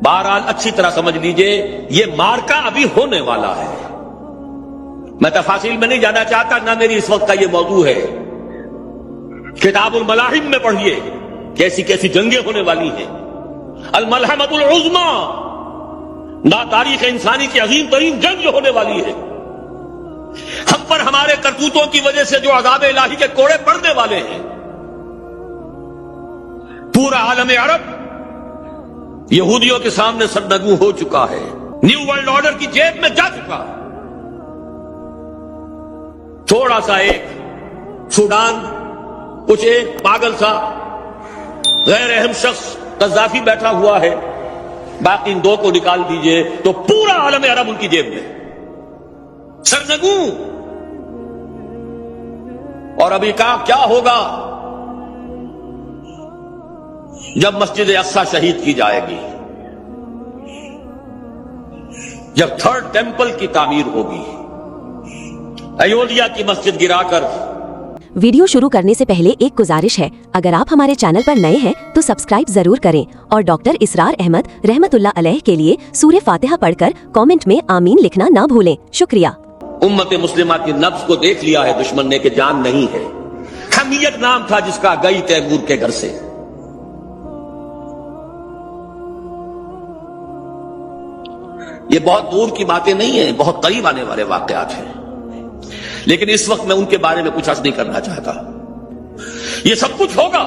بہرحال اچھی طرح سمجھ لیجئے یہ مارکا ابھی ہونے والا ہے. میں تفاصیل میں نہیں جانا چاہتا، نہ میری اس وقت کا یہ موضوع ہے. کتاب الملاحم میں پڑھیے کیسی کیسی جنگیں ہونے والی ہیں. الملحمۃ العظمی، نہ تاریخ انسانی کی عظیم ترین جنگ جو ہونے والی ہے. ہم پر ہمارے کرتوتوں کی وجہ سے جو عذاب الہی کے کوڑے پڑنے والے ہیں. پورا عالم عرب یہودیوں کے سامنے سرنگوں ہو چکا ہے. نیو ورلڈ آرڈر کی جیب میں جا چکا. تھوڑا سا ایک سوڈان، کچھ ایک پاگل سا غیر اہم شخص قذافی بیٹھا ہوا ہے، باقی ان دو کو نکال دیجئے تو پورا عالم عرب ان کی جیب میں سرنگوں. اور ابھی کیا ہوگا جب مسجد اقصی شہید کی جائے گی، جب تھرڈ ٹیمپل کی تعمیر ہوگی، ایودھیا کی مسجد گرا کر. ویڈیو شروع کرنے سے پہلے ایک گزارش ہے، اگر آپ ہمارے چینل پر نئے ہیں تو سبسکرائب ضرور کریں اور ڈاکٹر اسرار احمد رحمت اللہ علیہ کے لیے سورہ فاتحہ پڑھ کر کامنٹ میں آمین لکھنا نہ بھولیں. شکریہ. امت مسلمہ کی نفس کو دیکھ لیا ہے دشمن نے کہ جان نہیں ہے. حمیت نام تھا جس کا گئی تیمور کے گھر سے. یہ بہت دور کی باتیں نہیں ہیں، بہت قریب آنے والے واقعات ہیں، لیکن اس وقت میں ان کے بارے میں کچھ عرض نہیں کرنا چاہتا. یہ سب کچھ ہوگا.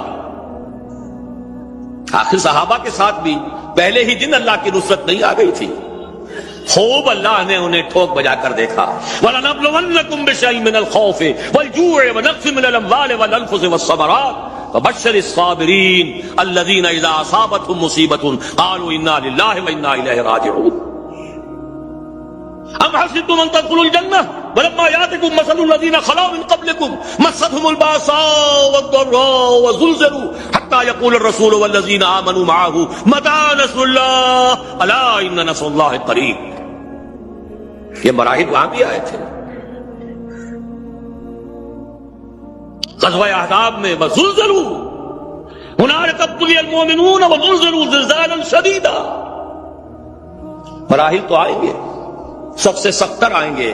آخر صحابہ کے ساتھ بھی پہلے ہی دن اللہ کی نصرت نہیں آ گئی تھی. خوب اللہ نے انہیں ٹھوک بجا کر دیکھا. وَلَنَبْلُوَنَّكُمْ بِشَيْءٍ مِّنَ الْخَوْفِ وَالْجُوعِ وَنَقْصٍ مِّنَ الْأَمْوَالِ وَالْأَنفُسِ وَالثَّمَرَاتِ وَبَشِّرِ الصَّابِرِينَ الَّذِينَ إِذَا أَصَابَتْهُمْ مُصِيبَةٌ قَالُوا إِنَّا لِلَّهِ وَإِنَّا إِلَيْهِ رَاجِعُونَ. أَمْ حَسِبْتُمْ أَن تَدْخُلُوا الْجَنَّةَ وَلَمَّا يَأْتِكُم مَّثَلُ الَّذِينَ خَلَوْا مِن قَبْلِكُم مَّسَّتْهُمُ الْبَأْسَاءُ وَالضَّرَّاءُ وَزُلْزِلُوا حَتَّىٰ يَقُولَ الرَّسُولُ وَالَّذِينَ آمَنُوا مَعَهُ مَتَىٰ نَصْرُ اللَّهِ أَلَا إِنَّ نَصْرَ اللَّهِ قَرِيبٌ. یہ مراحل وہاں بھی آئے تھے. غزوہ احزاب میں وَزُلْزِلُوا هُنَالِكَ ابْتُلِيَ الْمُؤْمِنُونَ وَزُلْزِلُوا زِلْزَالًا شَدِيدًا. مراحل تو آئیں گے، سب سے سختر آئیں گے،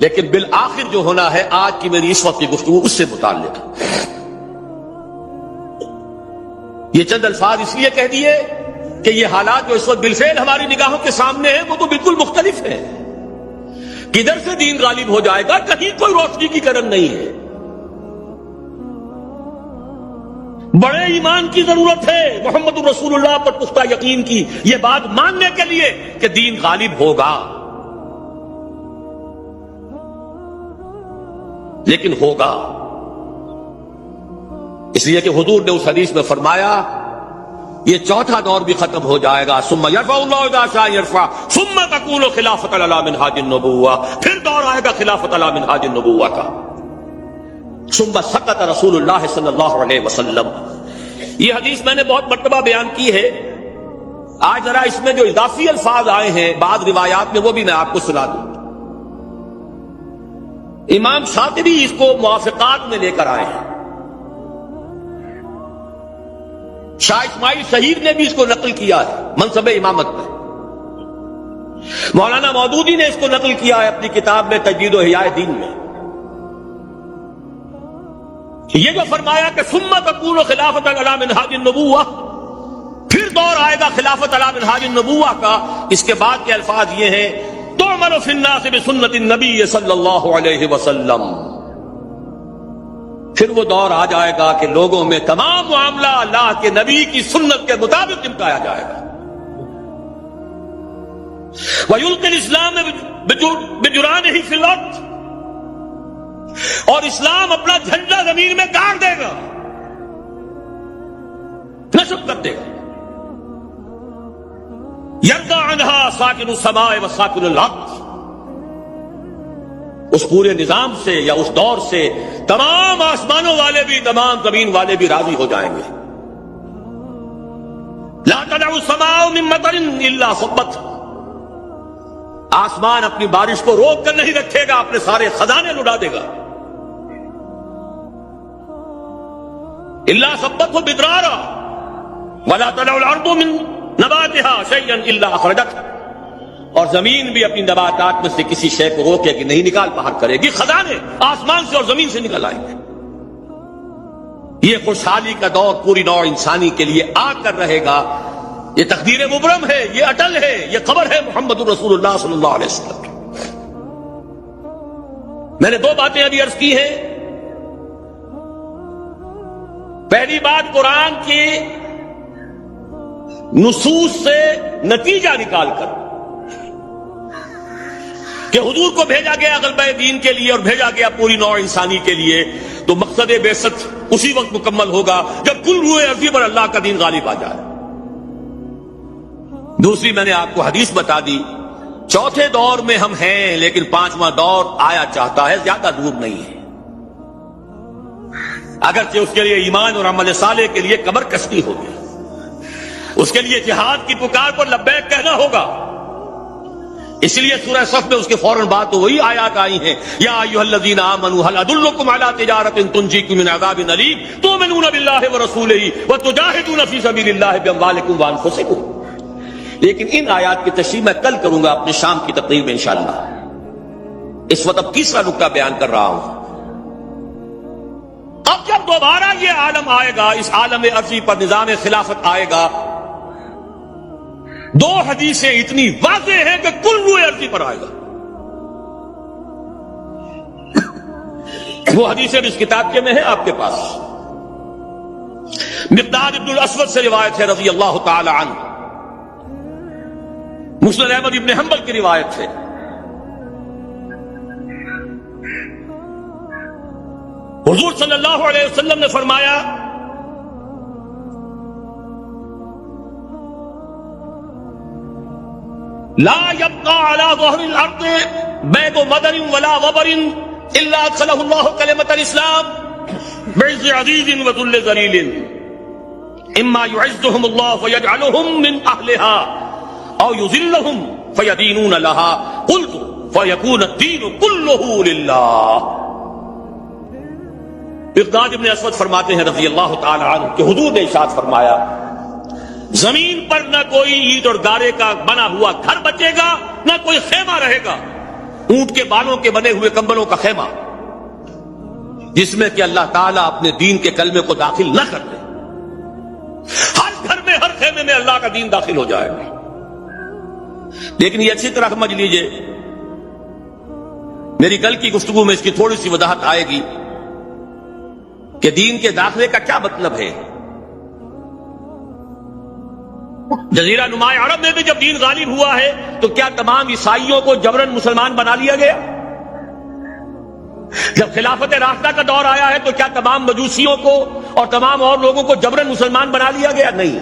لیکن بالآخر جو ہونا ہے آج کی میری اس وقت کی گفتگو اس سے متعلق. یہ چند الفاظ اس لیے کہہ دیے کہ یہ حالات جو اس وقت بالفعل ہماری نگاہوں کے سامنے ہیں وہ تو بالکل مختلف ہیں. کدھر سے دین غالب ہو جائے گا، کہیں کوئی روشنی کی کرن نہیں ہے. بڑے ایمان کی ضرورت ہے، محمد رسول اللہ پر پختہ یقین کی، یہ بات ماننے کے لیے کہ دین غالب ہوگا. لیکن ہوگا اس لیے کہ حضور نے اس حدیث میں فرمایا یہ چوتھا دور بھی ختم ہو جائے گا. ثم يرفع الله اذا شاء يرفع ثم تكون خلافة على منهاج النبوة. پھر دور آئے گا خلافت على منهاج النبوة کا. ثم سقط رسول اللہ صلی اللہ علیہ وسلم. یہ حدیث میں نے بہت مرتبہ بیان کی ہے. آج ذرا اس میں جو اضافی الفاظ آئے ہیں بعض روایات میں وہ بھی میں آپ کو سنا دوں. امام شاطبی اس کو موافقات میں لے کر آئے ہیں. شاہ اسماعیل شہید نے بھی اس کو نقل کیا ہے منصب امامت میں. مولانا مودودی نے اس کو نقل کیا ہے اپنی کتاب میں تجدید و احیاء دین میں. یہ جو فرمایا کہ ثم تکون خلافت علی منہاج النبوہ، پھر دور آئے گا خلافت علی منہاج النبوہ کا، اس کے بعد کے الفاظ یہ ہیں تعمل فی الناس بسنت النبی صلی اللہ علیہ وسلم. پھر وہ دور آ جائے گا کہ لوگوں میں تمام معاملہ اللہ کے نبی کی سنت کے مطابق نمٹایا جائے گا. وَيُلْقِي الْإِسْلَامَ بِجُرَانِهِ فِي الْأَرْضِ، اور اسلام اپنا جھنڈا زمین میں گاڑ دے گا، نشر کر دے گا. يَرْضَى عَنْهَا سَاكِنُ السَّمَاءِ وَسَاكِنُ الْأَرْضِ. اس پورے نظام سے یا اس دور سے تمام آسمانوں والے بھی تمام زمین والے بھی راضی ہو جائیں گے. لا تدع السماء من مطر الا صبت. آسمان اپنی بارش کو روک کر نہیں رکھے گا، اپنے سارے خزانے لٹا دے گا. الا صبت بدرارا ولا تدع الارض نباتها شيئا الا اخرجته، اور زمین بھی اپنی نباتات میں سے کسی شے کو روکے کہ نہیں نکال باہر کرے گی، خزانے آسمان سے اور زمین سے نکل آئیں گے۔ یہ خوشحالی کا دور پوری نوع انسانی کے لیے آ کر رہے گا، یہ تقدیر مبرم ہے، یہ اٹل ہے، یہ خبر ہے محمد رسول اللہ صلی اللہ علیہ وسلم کی۔ میں نے دو باتیں ابھی عرض کی ہیں۔ پہلی بات، قرآن کی نصوص سے نتیجہ نکال کر کہ حضور کو بھیجا گیا غلبہ دین کے لیے اور بھیجا گیا پوری نوع انسانی کے لیے، تو مقصد بعثت اسی وقت مکمل ہوگا جب کل روئے ارضی پر اللہ کا دین غالب آ جائے۔ دوسری میں نے آپ کو حدیث بتا دی، چوتھے دور میں ہم ہیں لیکن پانچواں دور آیا چاہتا ہے، زیادہ دور نہیں ہے، اگرچہ اس کے لیے ایمان اور عمل صالح کے لیے کمر کشی ہوگی، اس کے لیے جہاد کی پکار پر لبیک کہنا ہوگا۔ اس لیے سورہ صف میں اس کے فوراً بعد تو وہی آیات آئی ہیں، یا ایھا الذین آمنوا هل ادلکم علی تجارۃ تنجیکم من عذاب الیم تؤمنون باللہ ورسولہ وتجاہدون فی سبیل اللہ باموالکم وانفسکم۔ لیکن ان آیات کی تشریح میں کل کروں گا اپنے شام کی تقریر میں انشاءاللہ۔ اس وقت اب تیسرا نکتہ بیان کر رہا ہوں۔ اب جب دوبارہ یہ عالم آئے گا، اس عالم ارضی پر نظام خلافت آئے گا، دو حدیثیں اتنی واضح ہیں کہ کل روئے ارضی پر آئے گا۔ وہ حدیثیں اس کتاب کے میں ہیں آپ کے پاس، مقداد ابن الاسود سے روایت ہے رضی اللہ تعالی عنہ، مسند احمد ابن حنبل کی روایت ہے۔ حضور صلی اللہ علیہ وسلم نے فرمایا، لا يبقى على ظهر الارض بيت مدر ولا وبر الا ادخله الله كلمة الاسلام بعز عزيز وذل ذليل، اما يعزهم الله فيجعلهم من اهلها او يذلهم فيدينون لها، قلت فيكون الدين كله لله۔ مقداد ابن اسود فرماتے ہیں رضی اللہ تعالی عنہ کہ حضور نے ارشاد فرمایا، زمین پر نہ کوئی اینٹ اور گارے کا بنا ہوا گھر بچے گا، نہ کوئی خیمہ رہے گا، اونٹ کے بالوں کے بنے ہوئے کمبلوں کا خیمہ، جس میں کہ اللہ تعالیٰ اپنے دین کے کلمے کو داخل نہ کر دے۔ ہر گھر میں، ہر خیمے میں اللہ کا دین داخل ہو جائے گا۔ لیکن یہ اچھی طرح سمجھ لیجئے، میری کل کی گفتگو میں اس کی تھوڑی سی وضاحت آئے گی کہ دین کے داخلے کا کیا مطلب ہے۔ جزیرہ نما عرب میں بھی جب دین غالب ہوا ہے تو کیا تمام عیسائیوں کو جبراً مسلمان بنا لیا گیا؟ جب خلافت راشدہ کا دور آیا ہے تو کیا تمام مجوسیوں کو اور تمام اور لوگوں کو جبراً مسلمان بنا لیا گیا؟ نہیں۔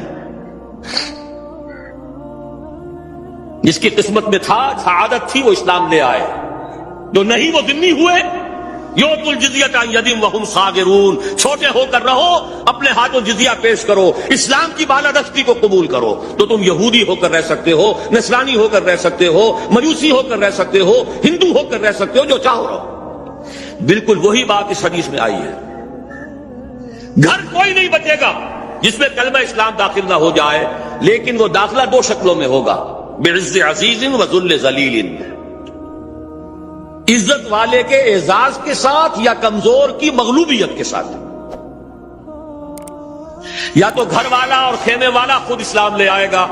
جس کی قسمت میں تھا، سعادت تھی، وہ اسلام لے آئے، جو نہیں وہ ذمہ ہوئے۔ یؤتوا الجزیۃ عن ید وہم صاغرون، چھوٹے ہو کر رہو، اپنے ہاتھوں جزیہ پیش کرو، اسلام کی بالادستی کو قبول کرو، تو تم یہودی ہو کر رہ سکتے ہو، نصرانی ہو کر رہ سکتے ہو، مجوسی ہو کر رہ سکتے ہو، ہندو ہو کر رہ سکتے ہو، جو چاہو رہو۔ بالکل وہی بات اس حدیث میں آئی ہے۔ گھر کوئی نہیں بچے گا جس میں کلمہ اسلام داخل نہ ہو جائے، لیکن وہ داخلہ دو شکلوں میں ہوگا، بعز عزیز وذل ذلیل، عزت والے کے اعزاز کے ساتھ یا کمزور کی مغلوبیت کے ساتھ۔ یا تو گھر والا اور خیمے والا خود اسلام لے آئے گا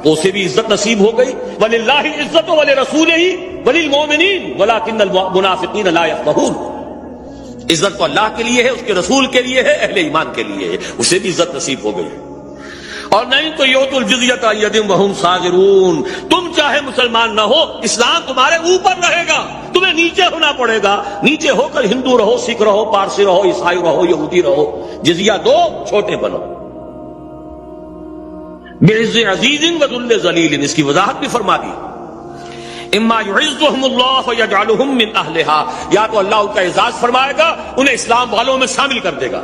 تو اسے بھی عزت نصیب ہو گئی، وَلِلَّهِ الْعِزَّةُ وَلِرَسُولِهِ وَلِلْمُؤْمِنِينَ وَلَكِنَّ الْمُنَافِقِينَ لَا يَفْقَهُونَ۔ عزت تو اللہ کے لیے ہے، اس کے رسول کے لیے ہے، اہل ایمان کے لیے ہے، اسے بھی عزت نصیب ہو گئی۔ اور نہیں تو یؤتوا الجزیۃ عن ید وہم صاغرون، تم چاہے مسلمان نہ ہو، اسلام تمہارے اوپر رہے گا، تمہیں نیچے ہونا پڑے گا، نیچے ہو کر ہندو رہو، سکھ رہو، پارسی رہو، عیسائی رہو، یہودی رہو، جزیہ دو، چھوٹے بنو۔ بعز عزیز وذل ذلیل، اس کی وضاحت بھی فرما دی۔ اما یعزهم اللہ فیجعلهم من اہلها، یا تو اللہ ان کا اعزاز فرمائے گا، انہیں اسلام والوں میں شامل کر دے گا،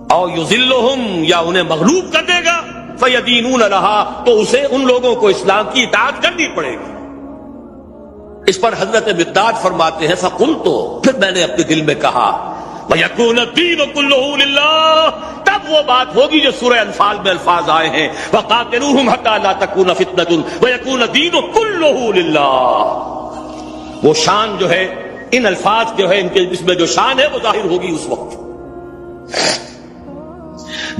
اور یذلهم، یا انہیں مغلوب کر دے گا، فیدینون لها، تو اسے ان لوگوں کو اسلام کی اطاعت کرنی پڑے گی۔ اس پر حضرت مقداد فرماتے ہیں، فقلت، پھر میں نے اپنے دل میں کہا، وَيَكُونَ الدِّينُ كُلُّهُ لِلَّهِ، تب وہ بات ہوگی جو سورہ انفال میں الفاظ آئے ہیں وَقَاتِلُوهُمْ حَتَّى لَا تَكُونَ فِتْنَةٌ وَيَكُونَ الدِّينُ كُلُّهُ لِلَّهِ۔ وہ شان جو ہے، ان الفاظ جو ہے، ان کے اس میں جو شان ہے وہ ظاہر ہوگی اس وقت۔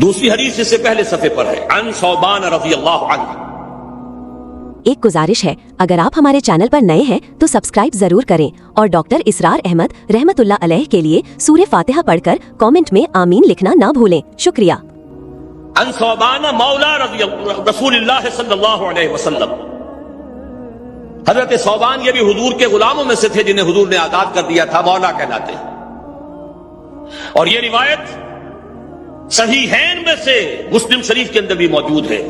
دوسری حدیث اس سے پہلے صفحے پر ہے، عن ثوبان رضی اللہ عنہ۔ ایک گزارش ہے، اگر آپ ہمارے چینل پر نئے ہیں تو سبسکرائب ضرور کریں اور ڈاکٹر اسرار احمد رحمت اللہ علیہ کے لیے سورہ فاتحہ پڑھ کر کامنٹ میں آمین لکھنا نہ بھولیں۔ شکریہ۔ عن ثوبان مولا رسول اللہ صلی اللہ علیہ وسلم، حضرت ثوبان یہ بھی حضور کے غلاموں میں سے تھے جنہیں حضور نے آزاد کر دیا تھا، مولا کہلاتے ہیں۔ اور یہ روایت صحیحین میں سے مسلم شریف کے اندر بھی موجود ہے،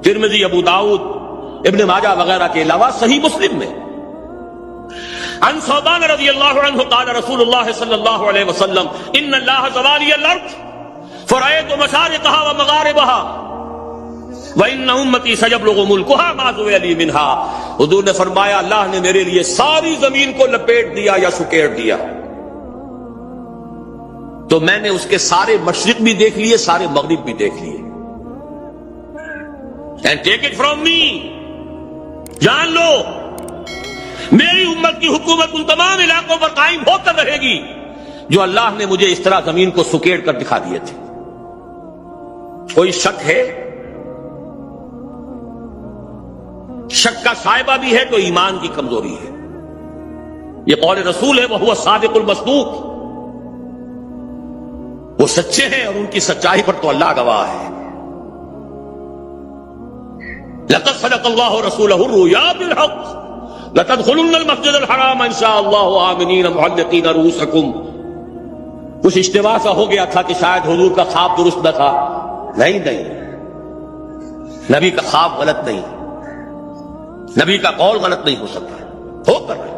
ترمذی، ابو داؤد، ابن ماجہ وغیرہ کے علاوہ صحیح مسلم میں۔ عن ثوبان رضی اللہ عنہ قال رسول اللہ صلی اللہ علیہ وسلم ان اللہ زوالی الارض فرأيت مشارقها ومغاربها وان امتی سيبلغ ملكها ما زوي لي منها۔ حضور نے فرمایا اللہ نے میرے لیے ساری زمین کو لپیٹ دیا یا سکیڑ دیا، تو میں نے اس کے سارے مشرق بھی دیکھ لیے، سارے مغرب بھی دیکھ لیے۔ And take it from me، جان لو میری امت کی حکومت ان تمام علاقوں پر قائم ہو کر رہے گی جو اللہ نے مجھے اس طرح زمین کو سکیڑ کر دکھا دیے تھے۔ کوئی شک ہے؟ شک کا صائبہ بھی ہے تو ایمان کی کمزوری ہے۔ یہ قول رسول ہے، وہو الصادق المصدوق، وہ سچے ہیں اور ان کی سچائی پر تو اللہ گواہ ہے۔ لقد صدق اللہ رسولہ الرؤیا بالحق لتدخلن المسجد الحرام ان شاء اللہ آمنین محلقین رؤوسکم۔ کچھ اشتباہ سا ہو گیا تھا کہ شاید حضور کا خواب درست نہ تھا۔ نہیں، نبی کا خواب غلط نہیں، نبی کا قول غلط نہیں ہو سکتا، ہو کر رہے۔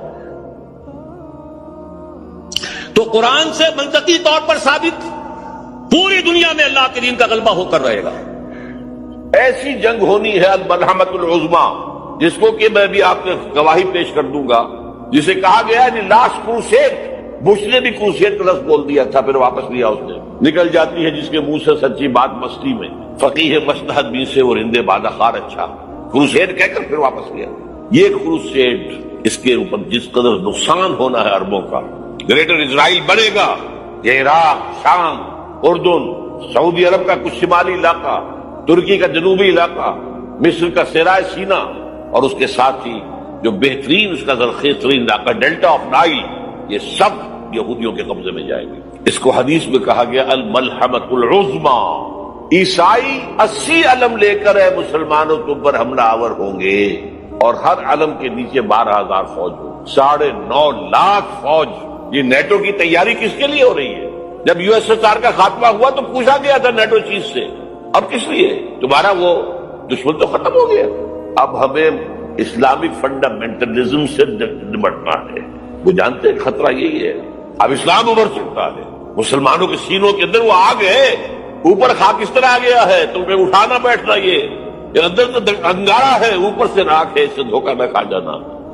تو قرآن سے منطقی طور پر ثابت پوری دنیا میں اللہ کے دین کا غلبہ ہو کر رہے گا۔ ایسی جنگ ہونی ہے الملحمۃ العظما، جس کو کہ میں بھی آپ نے گواہی پیش کر دوں گا، جسے کہا گیا ہے لاسٹ کروسیڈ۔ بش نے بھی کروسیڈ کا لفظ بول دیا تھا، پھر واپس لیا اس نے۔ نکل جاتی ہے جس کے منہ سے سچی بات مستی میں، فقیہ مصلحت بھی سے وہ رندے بادہ خار اچھا، کروسیڈ کہہ کر پھر واپس لیا۔ یہ کروسیڈ، اس کے اوپر جس قدر نقصان ہونا ہے عربوں کا، گریٹر اسرائیل بنے گا، یہ عراق، شام، اردن، سعودی عرب کا کچھ شمالی علاقہ، ترکی کا جنوبی علاقہ، مصر کا صحرائے سینا، اور اس کے ساتھ ہی جو بہترین اس کا زرخیز ترین علاقہ ڈیلٹا آف نائل، یہ سب یہودیوں کے قبضے میں جائے گی۔ اس کو حدیث میں کہا گیا الملحمۃ العظما۔ عیسائی 80 علم لے کر اے مسلمانوں تم پر حملہ آور ہوں گے، اور ہر علم کے نیچے 12,000 فوج ہو، 9.5 لاکھ فوج۔ یہ نیٹو کی تیاری کس کے لیے ہو رہی ہے؟ جب یو ایس ایس آر کا خاتمہ ہوا تو پوچھا گیا تھا نیٹو چیف سے، اب کس لیے؟ تمہارا وہ دشمن تو ختم ہو گیا، اب ہمیں اسلامک فنڈامنٹلزم سے نمٹنا ہے۔ وہ جانتے ہیں خطرہ یہی ہے، اب اسلام ابھر سکتا ہے، مسلمانوں کے سینوں کے اندر وہ آگ ہے، اوپر خاکستر آ گیا ہے، تمہیں اٹھانا بیٹھنا، یہ اندر تو انگارہ ہے، اوپر سے راکھ ہے، اس سے دھوکہ نہ کھا جانا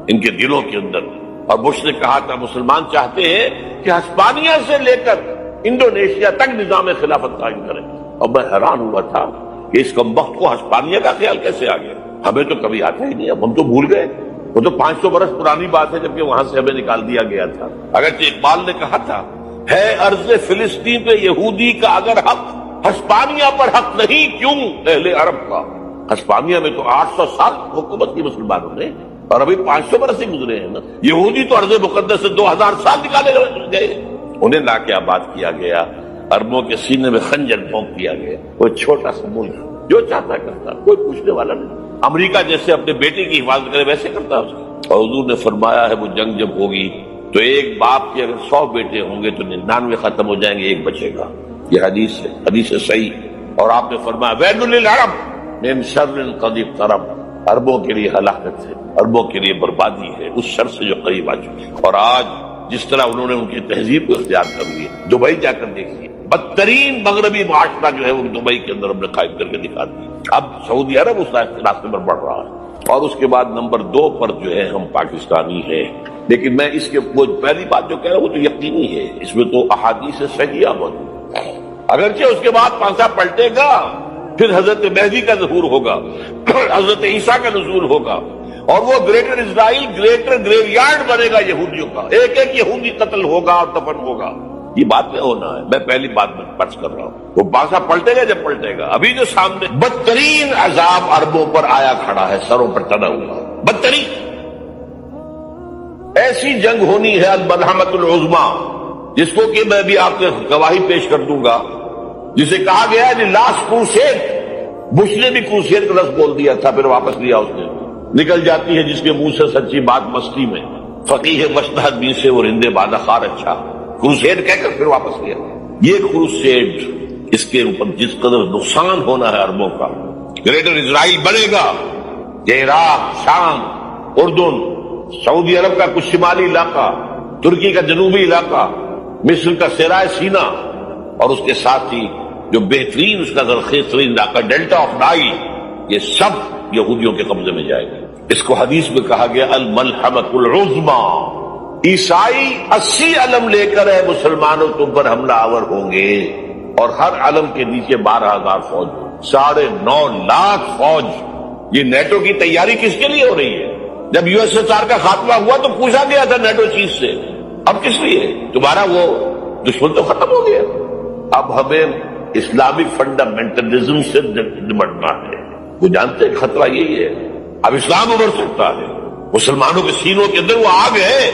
ان کے دلوں کے اندر۔ اور بش نے کہا تھا مسلمان چاہتے ہیں کہ ہسپانیہ سے لے کر انڈونیشیا تک نظام خلافت قائم کریں، اور میں حیران ہوا تھا کہ اس کمبخت کو ہسپانیہ کا خیال کیسے آ گیا؟ ہمیں تو کبھی آتا ہی نہیں، اب ہم تو بھول گئے، وہ تو 500 برس پرانی بات ہے جبکہ وہاں سے ہمیں نکال دیا گیا تھا۔ اگرچہ اقبال نے کہا تھا ہے ارض فلسطین پہ یہودی کا اگر حق، ہسپانیہ پر حق نہیں کیوں اہل عرب کا؟ ہسپانیہ میں تو 800 سال حکومت کی مسلمانوں نے، اور ابھی 500 برس ہی گزرے ہیں نا۔ یہودی تو ارض مقدس سے 2000 سال نکالے گئے، انہیں لا کے آباد کیا گیا، عربوں کے سینے میں خنجر پھونک دیا گیا۔ کوئی چھوٹا سا ملک جو چاہتا کرتا، کوئی پوچھنے والا نہیں۔ امریکہ جیسے اپنے بیٹے کی حفاظت کرے ویسے کرتا اس کو۔ اور حضور نے فرمایا ہے وہ جنگ جب ہوگی تو ایک باپ کے اگر 100 بیٹے ہوں گے تو 99 ختم ہو جائیں گے، ایک بچے گا۔ یہ حدیث ہے، حدیث ہے صحیح۔ اور آپ نے فرمایا ویل للعرب من شر قد اقترب، عربوں کے لیے ہلاکت ہے، عربوں کے لیے بربادی ہے اس شر سے جو قریب آ چکی ہے۔ اور آج جس طرح انہوں نے ان کی تہذیب کو اختیار کر لی، دبئی جا کر دیکھیے، بدترین مغربی معاشرہ جو ہے وہ دبئی کے اندر ہم نے قائم کر کے دکھا دی۔ اب سعودی عرب اس راستے پر بڑھ رہا ہے۔ اور اس کے بعد نمبر 2 پر جو ہے ہم پاکستانی ہیں. لیکن میں اس کے وہ پہلی بات جو کہہ رہا ہوں وہ تو یقینی ہے، اس میں تو احادیث صحیحہ موجود ہے. اگرچہ اس کے بعد پانسا پلٹے گا، پھر حضرت مہدی کا ظہور ہوگا، حضرت عیسیٰ کا نزول ہوگا، اور وہ گریٹر اسرائیل گریٹر گریو یارڈ بنے گا یہودیوں کا. ایک ایک یہودی قتل ہوگا اور دفن ہوگا. یہ بات میں ہونا ہے. میں پہلی بات میں پرچ کر رہا ہوں. وہ پانسا پلٹے گا جب پلٹے گا. ابھی جو سامنے بدترین عذاب عربوں پر آیا کھڑا ہے، سروں پر ٹنا ہوا بدترین. ایسی جنگ ہونی ہے الملحمۃ العظما، جس کو کہ میں بھی آپ کے گواہی پیش کر دوں گا، جسے کہا گیا ہے لاسٹ کروسیڈ. بش نے بھی کروسیڈ کا لفظ بول دیا تھا، پھر واپس لیا اس نے. نکل جاتی ہے جس کے منہ سے سچی بات مستی میں. فقیہ مجتہد بھی سے اور ہندے بادہ خار اچھا کروسیڈ کہہ کر پھر واپس لیا. یہ کروسیڈ، اس کے اوپر جس قدر نقصان ہونا ہے عربوں کا. گریٹر اسرائیل بنے گا، یہ عراق، شام، اردن، سعودی عرب کا کچھ شمالی علاقہ، ترکی کا جنوبی علاقہ، مصر کا صحرائے سینا، اور اس کے ساتھ ہی جو بہترین اس کا زرخیز ترین علاقہ ڈیلٹا آف نائل، یہ سب یہودیوں کے قبضے میں جائے گا. اس کو حدیث میں کہا گیا الملحمۃ العظما. عیسائی 80 علم لے کر ہے مسلمانوں تم پر حملہ آور ہوں گے، اور ہر علم کے نیچے 12,000 فوج، 9.5 لاکھ فوج. یہ نیٹو کی تیاری کس کے لیے ہو رہی ہے؟ جب یو ایس ایس آر کا خاتمہ ہوا تو پوچھا گیا تھا نیٹو چیف سے، اب کس لیے؟ تمہارا وہ دشمن تو ختم ہو گیا. اب ہمیں اسلامک فنڈامنٹلزم سے نمٹنا ہے. وہ جانتے ہیں خطرہ یہی ہے. اب اسلام ابھر سکتا ہے. مسلمانوں کے سینوں کے اندر وہ آگ ہے،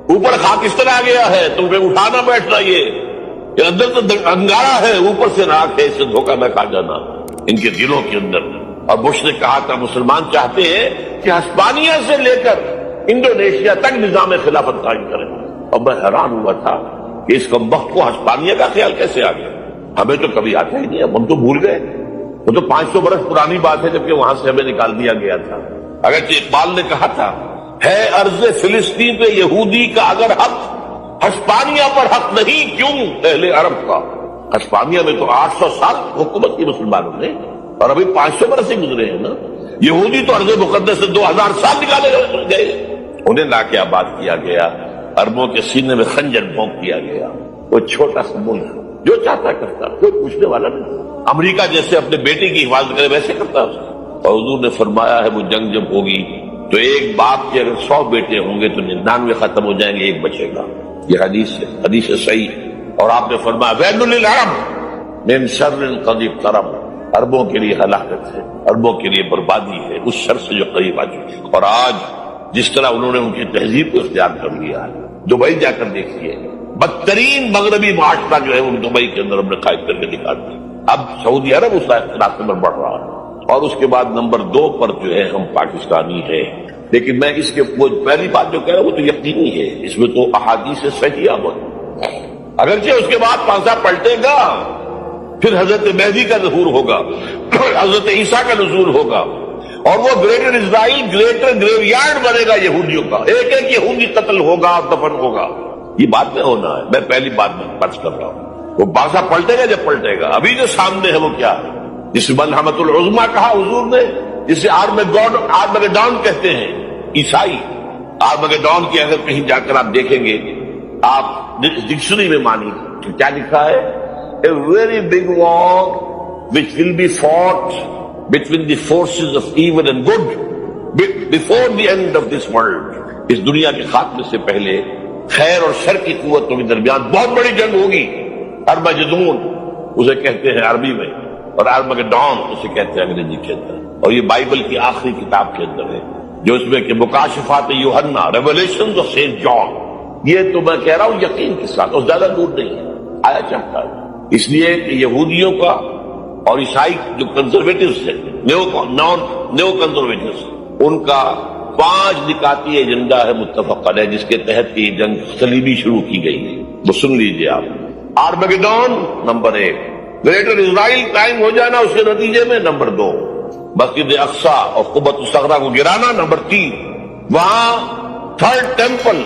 اوپر خاکستر آ گیا ہے، تم پہ اٹھانا بیٹھنا. یہ اندر تو انگارہ ہے، اوپر سے راکھ ہے، اس سے دھوکہ نہ کھا جانا ان کے دلوں کے اندر. اور بش نے کہا تھا مسلمان چاہتے ہیں کہ ہسپانیہ سے لے کر انڈونیشیا تک نظام خلافت قائم کریں. اور میں حیران ہوا تھا کہ اس کمبخت کو ہسپانیہ کا خیال کیسے آ گیا. ہمیں تو کبھی آتا ہی نہیں، ہم تو بھول گئے. وہ تو 500 برس پرانی بات ہے جبکہ وہاں سے ہمیں نکال دیا گیا تھا. اگرچہ اقبال نے کہا تھا ہے عرض فلسطین پہ یہودی کا اگر حق، ہسپانیہ پر حق نہیں کیوں اہل عرب کا. ہسپانیہ میں تو 800 سال حکومت کی مسلمانوں نے، اور ابھی 500 برس سے گزرے ہیں نا. یہودی تو عرض مقدس سے 2000 سال نکالے گئے. انہیں لا کے آباد کیا گیا، عربوں کے سینے میں خنجر بھونک دیا گیا. وہ چھوٹا سا ملک جو چاہتا کرتا، کوئی پوچھنے والا نہیں. امریکہ جیسے اپنے بیٹے کی حفاظت کرے ویسے کرتا اس. اور حضور نے فرمایا ہے وہ جنگ جب ہوگی تو ایک باپ کے اگر 100 بیٹے ہوں گے تو 99 ختم ہو جائیں گے، ایک بچے گا. یہ حدیث ہے، حدیث ہے صحیح. اور آپ نے فرمایا ویل للعرب من شر قد اقترب، عربوں کے لیے ہلاکت ہے، عربوں کے لیے بربادی ہے اس شر سے جو قریب آ چکی. اور آج جس طرح انہوں نے ان کی تہذیب کو اختیار کر لیا ہے، دبئی جا کر دیکھیے، بدترین مغربی معاشرہ جو ہے وہ دبئی کے اندر ہم نے قائم کر کے دکھا دیا. اب سعودی عرب اس راستے پر بڑھ رہا ہے. اور اس کے بعد نمبر 2 پر جو ہے ہم پاکستانی ہیں. لیکن میں اس کے وہ پہلی بات جو کہہ رہا ہوں وہ تو یقینی ہے، اس میں تو احادیث صحیحہ موجود ہے. اگرچہ اس کے بعد پانسا پلٹے گا، پھر حضرت مہدی کا ظہور ہوگا، حضرت عیسیٰ کا نزول ہوگا، اور وہ گریٹر اسرائیل گریٹر گریو یارڈ بنے گا یہودیوں کا. ایک ایک یہودی قتل ہوگا اور دفن ہوگا. یہ بات میں ہونا ہے. میں پہلی بات میں پرچ کر رہا ہوں. وہ پانسا پلٹے گا جب پلٹے گا. ابھی جو سامنے ہے وہ کیا ہے؟ جسے ملحمۃ العظما کہا حضور نے، جسے آرمگیڈون کہتے ہیں عیسائی. آرمگیڈون کی اگر کہیں جا کر آپ دیکھیں گے، آپ ڈکشنری میں مانی تو کیا لکھا ہے؟ A very big war which will be fought between the forces of evil and good before the end of this world. اس دنیا کے خاتمے سے پہلے خیر اور شر کی قوتوں کے درمیان بہت بڑی جنگ ہوگی. ارمجدون اسے کہتے ہیں عربی میں، اور آرمگیڈون اسے کہتے ہیں انگریزی کے اندر. اور یہ بائبل کی آخری کتاب کے اندر ہے، جو اس میں کہ مکاشفات یوحنا، ریولیشنز آف سینٹ جان. یہ تو میں کہہ رہا ہوں یقین کے ساتھ، اور زیادہ دور نہیں ہے، آیا چاہتا ہے. اس لیے کہ یہودیوں کا اور عیسائی جو کنزرویٹوز ہیں، نیو کنزرویٹوز، ان کا 5 نکاتی ایجنڈا ہے متفق علیہ، جس کے تحت یہ جنگ صلیبی شروع کی گئی ہے. وہ سن لیجئے آپ. آرمگیڈون نمبر 1، گریٹر اسرائیل قائم ہو جانا اس کے نتیجے میں نمبر 2، مسجد اقصی اور قبۃ الصغریٰ کو گرانا نمبر 3، وہاں 3rd ٹیمپل،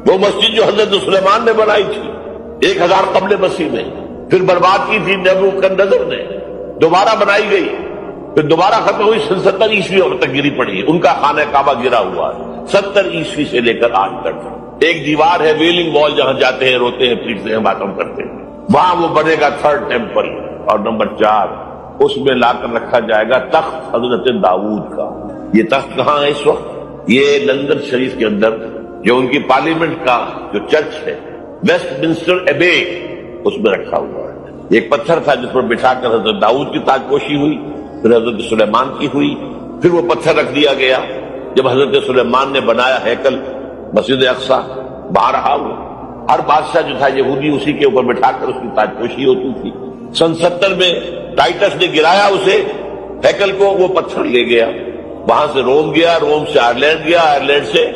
وہ مسجد جو حضرت سلیمان نے بنائی تھی 1000 قبل مسیح میں، پھر برباد کی تھی نیبوکدنیزر نے، دوبارہ بنائی گئی. پھر دوبارہ ختم ہوئی 70 عیسوی اب تک گری پڑی ہے، ان کا خانہ کعبہ گرا ہوا ہے 70 عیسوی سے لے کر آج تک۔ ایک دیوار ہے ویلنگ وال، جہاں جاتے ہیں روتے ہیں پیٹتے ہیں ماتم کرتے ہیں، وہاں وہ بنے گا 3rd ٹیمپل۔ اور نمبر 4 اس میں لا کر رکھا جائے گا تخت حضرت داؤد کا۔ یہ تخت کہاں ہے اس وقت؟ یہ لندن شریف کے اندر جو ان کی پارلیمنٹ کا جو چرچ ہے ویسٹ منسٹر ایبے، اس میں رکھا ہوا ہے۔ ایک پتھر تھا جس پر بٹھا کر حضرت داؤد کی تاج پوشی ہوئی، پھر حضرت سلیمان کی ہوئی، پھر وہ پتھر رکھ دیا گیا جب حضرت سلیمان نے بنایا ہیکل مسجد اقصی، وہاں رہا وہ۔ ہر بادشاہ جو تھا یہودی اسی کے اوپر بٹھا کر اس کی تاج پوشی ہوتی تھی۔ سن 70 میں ٹائٹس نے گرایا اسے ہیکل کو، وہ پتھر لے گیا، وہاں سے روم گیا، روم سے آئرلینڈ گیا، آئرلینڈ سے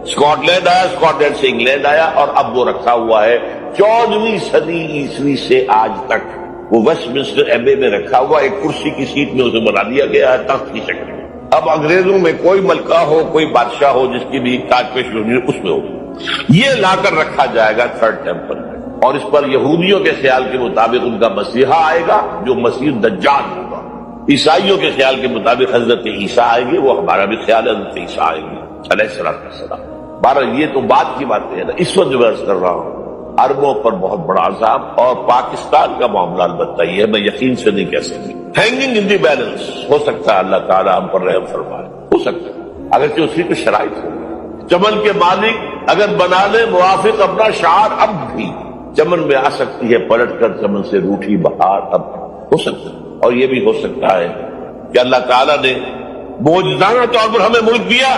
اسکاٹ لینڈ آیا، اسکاٹ لینڈ سے انگلینڈ آیا، اور اب وہ رکھا ہوا ہے 14ویں صدی عیسوی سے آج تک وہ ویسٹ منسٹر ایبے میں رکھا ہوا، ایک کرسی کی سیٹ میں اسے بنا دیا گیا ہے تخت کی شکل میں۔ اب انگریزوں میں کوئی ملکہ ہو، کوئی بادشاہ ہو جس کی بھی تاج پوشی ہونی اس میں ہوگی، یہ لا کر رکھا جائے گا 3rd ٹیمپل میں۔ اور اس پر یہودیوں کے خیال کے مطابق ان کا مسیحا آئے گا جو مسیح دجال ہوگا، عیسائیوں کے خیال کے مطابق حضرت عیسیٰ آئیں گے، وہ ہمارا بھی خیال ہے حضرت عیسیٰ آئیں گے علیہ السلام۔ بہرحال یہ تو بعد کی باتیں ہیں نا، اس وقت جو میں عرض کر رہا ہوں عربوں پر بہت بڑا عذاب، اور پاکستان کا معاملہ البتہ یہ ہے، میں یقین سے نہیں کہہ سکتا۔ ہینگنگ ان دی بیلنس، ہو سکتا ہے اللہ تعالیٰ ہم پر رحم فرمائے، ہو سکتا ہے اگرچہ اس کی کچھ شرائط ہو۔ چمن کے مالک اگر بنا لے موافق اپنا شعار، اب بھی چمن میں آ سکتی ہے پلٹ کر چمن سے روٹھی بہار، اب ہو سکتا ہے۔ اور یہ بھی ہو سکتا ہے کہ اللہ تعالیٰ نے معجزانہ طور پر ہمیں ملک دیا،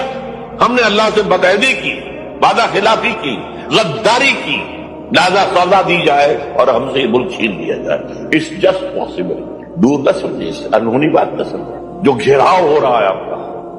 ہم نے اللہ سے بدعہدی کی، وعدہ خلافی کی، غداری کی، لہذا سزا دی جائے اور ہم سے یہ ملک چھین لیا جائے۔ It's just possible. دور نہ سمجھے، اس انہونی بات نہ سمجھے۔ جو گھیراؤ ہو رہا ہے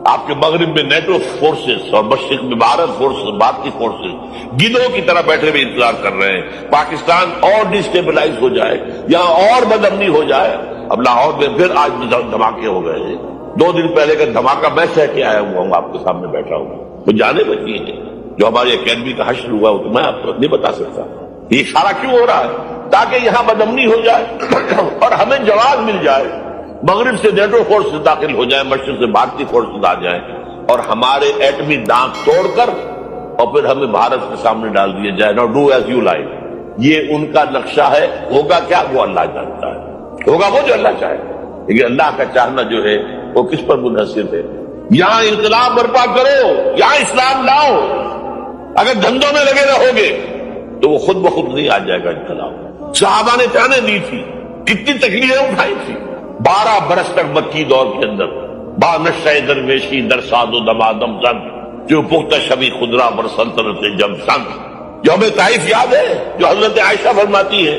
آپ کے مغرب میں نیٹو فورسز اور مشرق میں بھارت فورسز، بھارتی فورسز گدھوں کی طرح بیٹھے ہوئے انتظار کر رہے ہیں پاکستان اور ڈسٹیبلائز ہو جائے، یہاں اور بدامنی ہو جائے۔ اب لاہور میں پھر آج دھماکے ہو گئے ہیں، 2 دن پہلے کا دھماکہ میں سہ کے آیا ہوا ہوں، آپ کے سامنے بیٹھا ہوں، وہ جانے بچی ہیں۔ جو ہماری اکیڈمی کا حشر ہوا وہ تو میں آپ کو نہیں بتا سکتا۔ یہ اشارہ کیوں ہو رہا ہے؟ تاکہ یہاں بدامنی ہو جائے اور ہمیں جواب مل جائے، مغرب سے نیٹو فورسز داخل ہو جائیں، مشرق سے بھارتی فورسز آ جائیں اور ہمارے ایٹمی دانت توڑ کر اور پھر ہمیں بھارت کے سامنے ڈال دیا جائے۔ نو ڈو ایز یو لائک، یہ ان کا نقشہ ہے۔ ہوگا کیا وہ اللہ جانتا ہے، ہوگا وہ جو اللہ چاہے، لیکن اللہ کا چاہنا جو ہے وہ کس پر منحصر ہے؟ یہاں انقلاب برپا کرو، یہاں اسلام لاؤ، اگر دھندوں میں لگے رہو گے تو وہ خود بخود نہیں آ جائے گا انقلاب۔ صحابہ نے جانیں دی تھی، کتنی تکلیفیں اٹھائی تھی، 12 برس تک مکی دور کے اندر با نشہ درویشی در ساد و دمادم زن، جو پختہ شبی خدرا بر سلطنت جم سن۔ یوم طائف یاد ہے جو حضرت عائشہ فرماتی ہے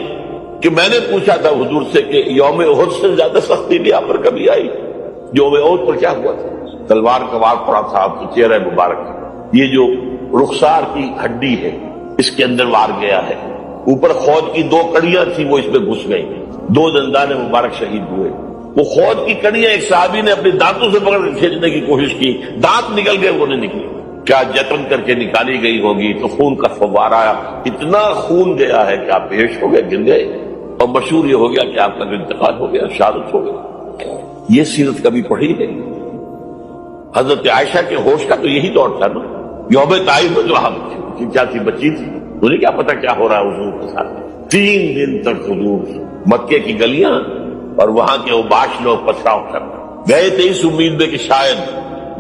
کہ میں نے پوچھا تھا حضور سے کہ یوم احد سے زیادہ سختی بھی آپ پر کبھی آئی؟ یوم احد پر کیا ہوا تھا؟ تلوار کا وار پڑا تھا آپ کے چہرہ مبارک، یہ جو رخسار کی ہڈی ہے اس کے اندر وار گیا ہے، اوپر خود کی 2 کڑیاں تھی وہ اس میں گھس گئی، 2 دندان مبارک شہید ہوئے۔ وہ خود کی کڑیاں ایک صحابی نے اپنے دانتوں سے پکڑ کر کھینچنے کی کوشش کی، دانت نکل گئے، وہ نہیں نکلی، کیا جتن کر کے نکالی گئی ہوگی تو خون کا فوارہ آیا، اتنا خون گیا ہے کہ آپ بےہوش ہو گئے، گر گئے، اور مشہور یہ ہو گیا کہ آپ کا انتقال ہو گیا، شہادت ہو گئی۔ یہ سیرت کبھی پڑھی ہے؟ حضرت عائشہ کے ہوش کا تو یہی دور تھا نا، یوم طائف میں جو ہم کیا تھی، بچی تھی، انہیں کیا پتا کیا ہو رہا ہے حضور کے ساتھ۔ 3 دن تک حضور مکے کی گلیاں اور وہاں کے اوباش لوگ پتھراؤ کر گئے تھے اس امید میں کہ شاید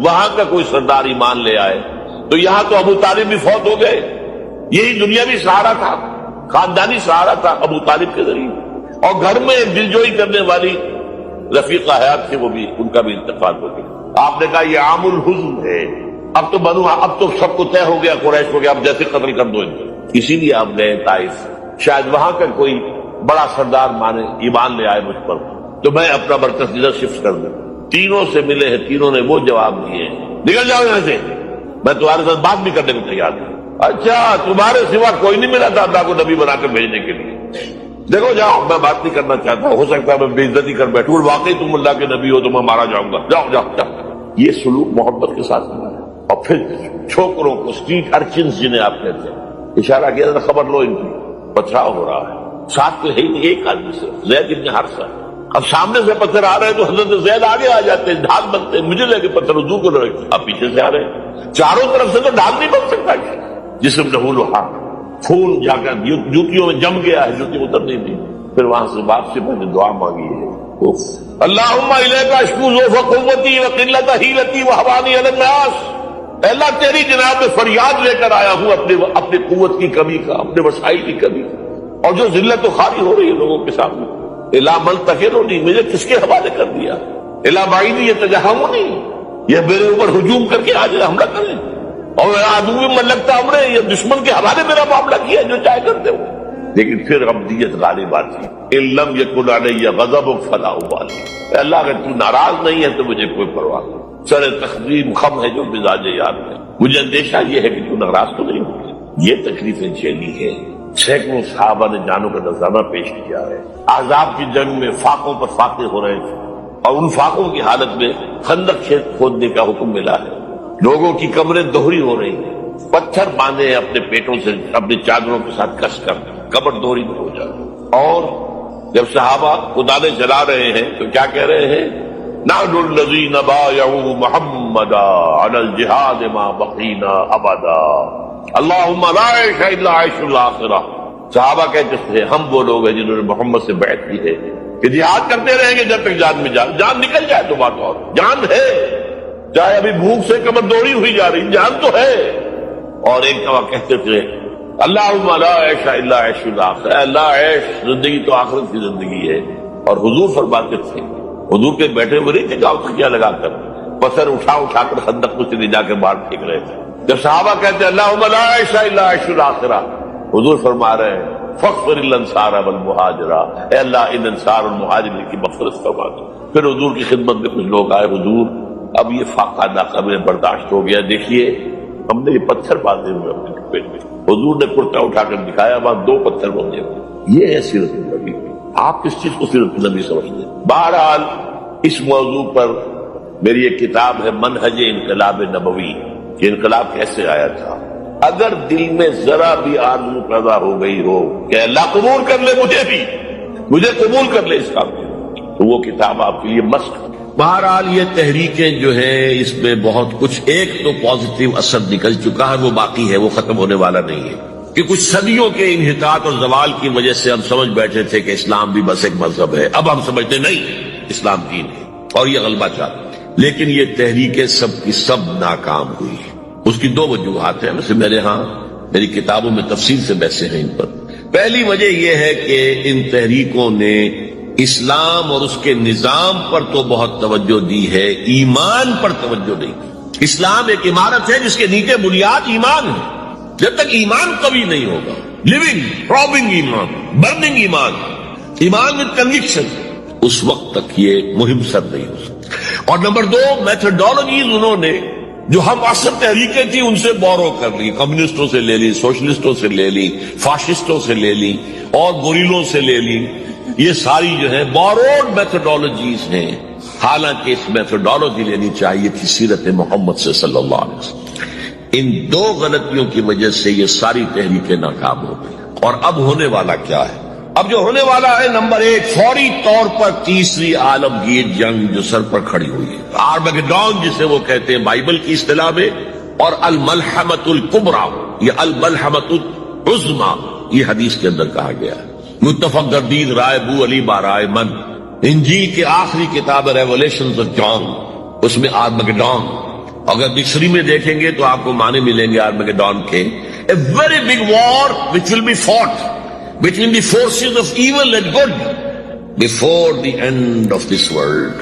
وہاں کا کوئی سردار ایمان لے آئے، تو یہاں تو ابو طالب بھی فوت ہو گئے، یہی دنیاوی سہارا تھا، خاندانی سہارا تھا ابو طالب کے ذریعے، اور گھر میں دلجوئی کرنے والی رفیقہ حیات تھی، وہ بھی، ان کا بھی انتقال ہو گیا۔ آپ نے کہا یہ عام الحزن ہے، اب تو سب کو طے ہو گیا، قریش ہو گیا، اب جیسے قتل کر دو ان کو۔ اسی لیے آپ گئے طائف، شاید وہاں کا کوئی بڑا سردار مانے ایمان لے آئے مجھ پر تو میں اپنا مرکز ادھر شفٹ کر دوں۔ تینوں سے ملے ہیں، تینوں نے وہ جواب دیے، نکل جاؤ یہاں سے، میں تمہارے ساتھ بات بھی کرنے کو تیار ہوں۔ اچھا، تمہارے سوا کوئی نہیں ملا تھا اللہ کو نبی بنا کر بھیجنے کے لیے؟ دیکھو جاؤ، میں بات نہیں کرنا چاہتا، ہو سکتا ہے میں بے عزتی کر بیٹھوں، اور واقعی تم اللہ کے نبی ہو تو میں مارا جاؤں گا، جاؤ جاؤ جاؤ۔ یہ سلوک محبت کے ساتھ ہوا ہے۔ اور پھر چھوکروں کو، اسٹریٹ ارچنز جنہیں آپ کہتے ہیں، اشارہ کیا تھا، خبر لو ان کی، پتھراؤ ہو رہا ہے، ساتھ تو ہے ہی نہیں، ایک آدمی سے، زید بن حارثہ، اب سامنے سے پتھر آ رہے ہیں تو حضرت زید آگے آ جاتے ہیں، ڈھال بنتے ہیں، مجھے لے کے پتھر حضور کو لڑے، اب پیچھے سے آ رہے ہیں، چاروں طرف سے تو ڈھال نہیں بن سکتا کیا؟ جسم لہو لہا، خون جا کر جوتیوں میں جم گیا ہے، جوتی اتر نہیں دی، پھر وہاں سے واپسی میں نے دعا مانگی ہے، اللہم الیک اشکو ضعف قوتی وقلت حیلتی وہوانی علی الناس، اے اللہ تیری جناب میں فریاد لے کر آیا ہوں اپنی قوت کی کمی کا، اپنے وسائل کی کمی کا، اور جو ذلت و خواری ہو رہی ہے لوگوں کے سامنے، الا ملتقرنی، مجھے کس کے حوالے کر دیا، الا بعیدی یتجہمنی، یہ میرے اوپر ہجوم کر کے آج حملہ کرے، اور عدو من لگتا امرے، یہ دشمن کے حوالے میرا معاملہ کیا جو چاہے کرتے ہو، لیکن پھر ابدیت غالب آتی، ان لم یکن علی غضبک فلا ابالی، اے اللہ اگر تو ناراض نہیں ہے تو مجھے کوئی پرواہ نہیں، سر تقدیم خم ہے جو مزاج یار میں، مجھے اندیشہ یہ ہے کہ تو ناراض تو نہیں ہوگی، یہ تکلیفیں جھیلی ہے، سینکڑوں صحابہ نے جانوں کا نذرانہ پیش کیا ہے، احزاب کی جنگ میں فاقوں پر فاقے ہو رہے تھے، اور ان فاقوں کی حالت میں خندق کھودنے کا حکم ملا ہے، لوگوں کی کمریں دوہری ہو رہی ہیں، پتھر باندھے اپنے پیٹوں سے اپنی چادروں کے ساتھ کس کر قبر دوہری میں ہو جائے، اور جب صحابہ کدالیں جلا رہے ہیں تو کیا کہہ رہے ہیں، نحن الذین بایعوا محمدا علی الجہاد ما بقینا ابدا اللہم لا عیش الا عیش الاخرہ، صحابہ کہتے تھے ہم وہ لوگ ہیں جنہوں نے محمد سے بیعت کی ہے کہ جہاد کرتے رہیں گے جب تک جان میں جان نکل جائے تو بات اور، جان ہے، چاہے ابھی بھوک سے کمر دوڑی ہوئی جا رہی، جان تو ہے، اور ایک دفعہ کہتے تھے اللہم لا عیش الا عیش الاخرہ، اللہ عیش زندگی تو آخرت کی زندگی ہے، اور حضور فرماتے تھے، حضور کے بیٹھے ہوئے نہیں تھے گاؤں تکیا لگا کر پتھر اٹھا کر خندق میں سے لے جا کے باہر پھینک رہے تھے، جب صحابہ کہتے اللہم لا عیش الا عیش الاخرہ، حضور فرما رہے ہیں فاغفر الانصار والمہاجرہ، اے اللہ ان انصار اور مہاجرین کی مغفرت فرما دو، پھر حضور کی خدمت میں کچھ لوگ آئے، حضور اب یہ فاقہ ناقابل برداشت ہو گیا، دیکھیے ہم نے یہ پتھر باندھے ہوئے اپنے پیٹ میں، حضور نے کرتا اٹھا کر دکھایا، وہاں 2 پتھر باندھے ہوئے، یہ ہے سیرت النبی، آپ کس چیز کو سیرت النبی سمجھتے ہیں؟ بہرحال اس موضوع پر میری ایک کتاب ہے منہج انقلاب نبوی، کہ انقلاب کیسے آیا تھا، اگر دل میں ذرا بھی آرزو پیدا ہو گئی ہو کہ اللہ قبول کر لے مجھے قبول کر لے اس کام میں، تو وہ کتاب آپ کے لیے مست۔ بہرحال یہ تحریکیں جو ہیں اس میں بہت کچھ ایک تو پازیٹیو اثر نکل چکا ہے، وہ باقی ہے، وہ ختم ہونے والا نہیں ہے، کہ کچھ صدیوں کے انحطاط اور زوال کی وجہ سے ہم سمجھ بیٹھے تھے کہ اسلام بھی بس ایک مذہب ہے، اب ہم سمجھتے نہیں اسلام دین ہے اور یہ غلبہ چاہتا ہے، لیکن یہ تحریکیں سب کی سب ناکام ہوئی، اس کی 2 وجوہات ہیں، ویسے میری کتابوں میں تفصیل سے بحثیں ہیں ان پر۔ پہلی وجہ یہ ہے کہ ان تحریکوں نے اسلام اور اس کے نظام پر تو بہت توجہ دی ہے، ایمان پر توجہ نہیں دی۔ اسلام ایک عمارت ہے جس کے نیچے بنیاد ایمان ہے، جب تک ایمان قوی نہیں ہوگا، لیونگ پروبنگ ایمان، برننگ ایمان وتھ کنوکشن، اس وقت تک یہ مہم سر نہیں ہو سکتی۔ اور نمبر 2 میتھڈالوجیز انہوں نے جو ہم اصل تحریکیں تھیں ان سے بورو کر لی، کمیونسٹوں سے لے لی، سوشلسٹوں سے لے لی، فاشسٹوں سے لے لی اور گوریلوں سے لے لی، یہ ساری جو ہے بوروڈ میتھڈالوجیز ہیں، حالانکہ اس میتھڈالوجی لینی چاہیے تھی سیرت محمد سے صلی اللہ علیہ وسلم۔ ان 2 غلطیوں کی وجہ سے یہ ساری تحریکیں ناکام ہو گئی، اور اب ہونے والا کیا ہے؟ اب جو ہونے والا ہے نمبر 1 فوری طور پر تیسری عالمگیر جنگ جو سر پر کھڑی ہوئی ہے، آرمگیڈون جسے وہ کہتے ہیں بائبل کی اصطلاح میں، اور الملحمۃ الکبریٰ یا الملحمۃ العظمیٰ یہ حدیث کے اندر کہا گیا ہے۔ متفق گردید رائے ابو علی بارائے من، انجیل کی آخری کتاب ریولیشنز آف جان، اس میں آرمگیڈون، اگر ڈکشنری میں دیکھیں گے تو آپ کو معنی ملیں گے آرمگیڈون کے، a very big war which will be fought between the forces of evil and good before the end of this world،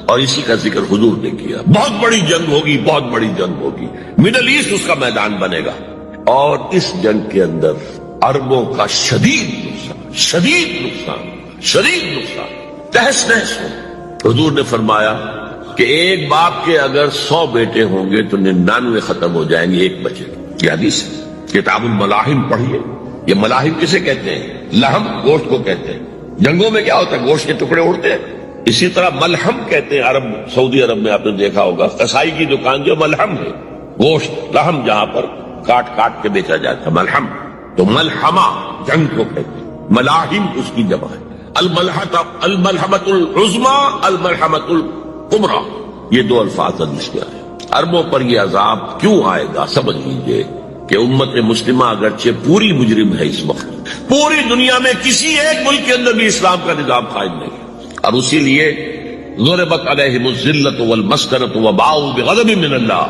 اور اسی کا ذکر حضور نے کیا، بہت بڑی جنگ ہوگی، بہت بڑی جنگ ہوگی، مڈل ایسٹ اس کا میدان بنے گا، اور اس جنگ کے اندر عربوں کا شدید نقصان تہس نہس ہو۔ حضور نے فرمایا کہ ایک باپ کے اگر 100 بیٹے ہوں گے تو 99 ختم ہو جائیں گے، ایک بچے گا، یہ حدیث ہے۔ کتاب الملاحم پڑھیے، یہ ملاحم کسے کہتے ہیں؟ لحم گوشت کو کہتے ہیں، جنگوں میں کیا ہوتا ہے گوشت کے ٹکڑے اڑتے ہیں، اسی طرح ملحم کہتے ہیں عرب، سعودی عرب میں آپ نے دیکھا ہوگا قصائی کی دکان جو ملحم ہے، گوشت لحم جہاں پر کاٹ کے بیچا جاتا ہے ملحم، تو ملحمہ جنگ کو کہتے ہیں، ملاحم اس کی جمع ہے۔ الملحمۃ العظما الملحمۃ الکبریٰ، یہ دو الفاظ حدیث میں آئے۔ عربوں پر یہ عذاب کیوں آئے گا؟ سمجھ لیجئے کہ امت مسلمہ اگرچہ پوری مجرم ہے اس وقت، پوری دنیا میں کسی ایک ملک کے اندر بھی اسلام کا نظام قائم نہیں ہے، اور اسی لیے ضربت علیہم الذلۃ والمسکنۃ وباؤوا بغضب من اللہ۔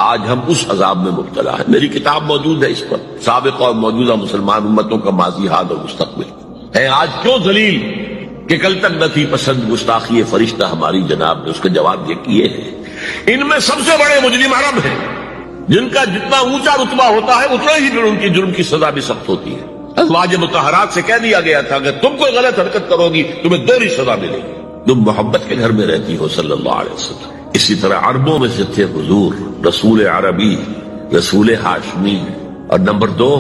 آج ہم اس عذاب میں مبتلا ہے۔ میری کتاب موجود ہے اس پر، سابق اور موجودہ مسلمان امتوں کا ماضی، حال اور مستقبل ہے۔ آج کیوں ذلیل کہ کل تک نہ تھی پسند گستاخی فرشتہ ہماری جناب نے اس کا جواب یہ کیے ہیں۔ ان میں سب سے بڑے مجرم عرب ہیں، جن کا جتنا اونچا رتبہ ہوتا ہے اتنا ہی پھر ان کی جرم کی سزا بھی سخت ہوتی ہے۔ ازواج مطہرات سے کہہ دیا گیا تھا کہ تم کوئی غلط حرکت کرو گی تمہیں دوہری سزا ملے گی۔ تم محبت کے گھر میں رہتی ہو صلی اللہ علیہ وسلم۔ اسی طرح عربوں میں سے تھے حضور، رسول عربی، رسول ہاشمی، اور نمبر 2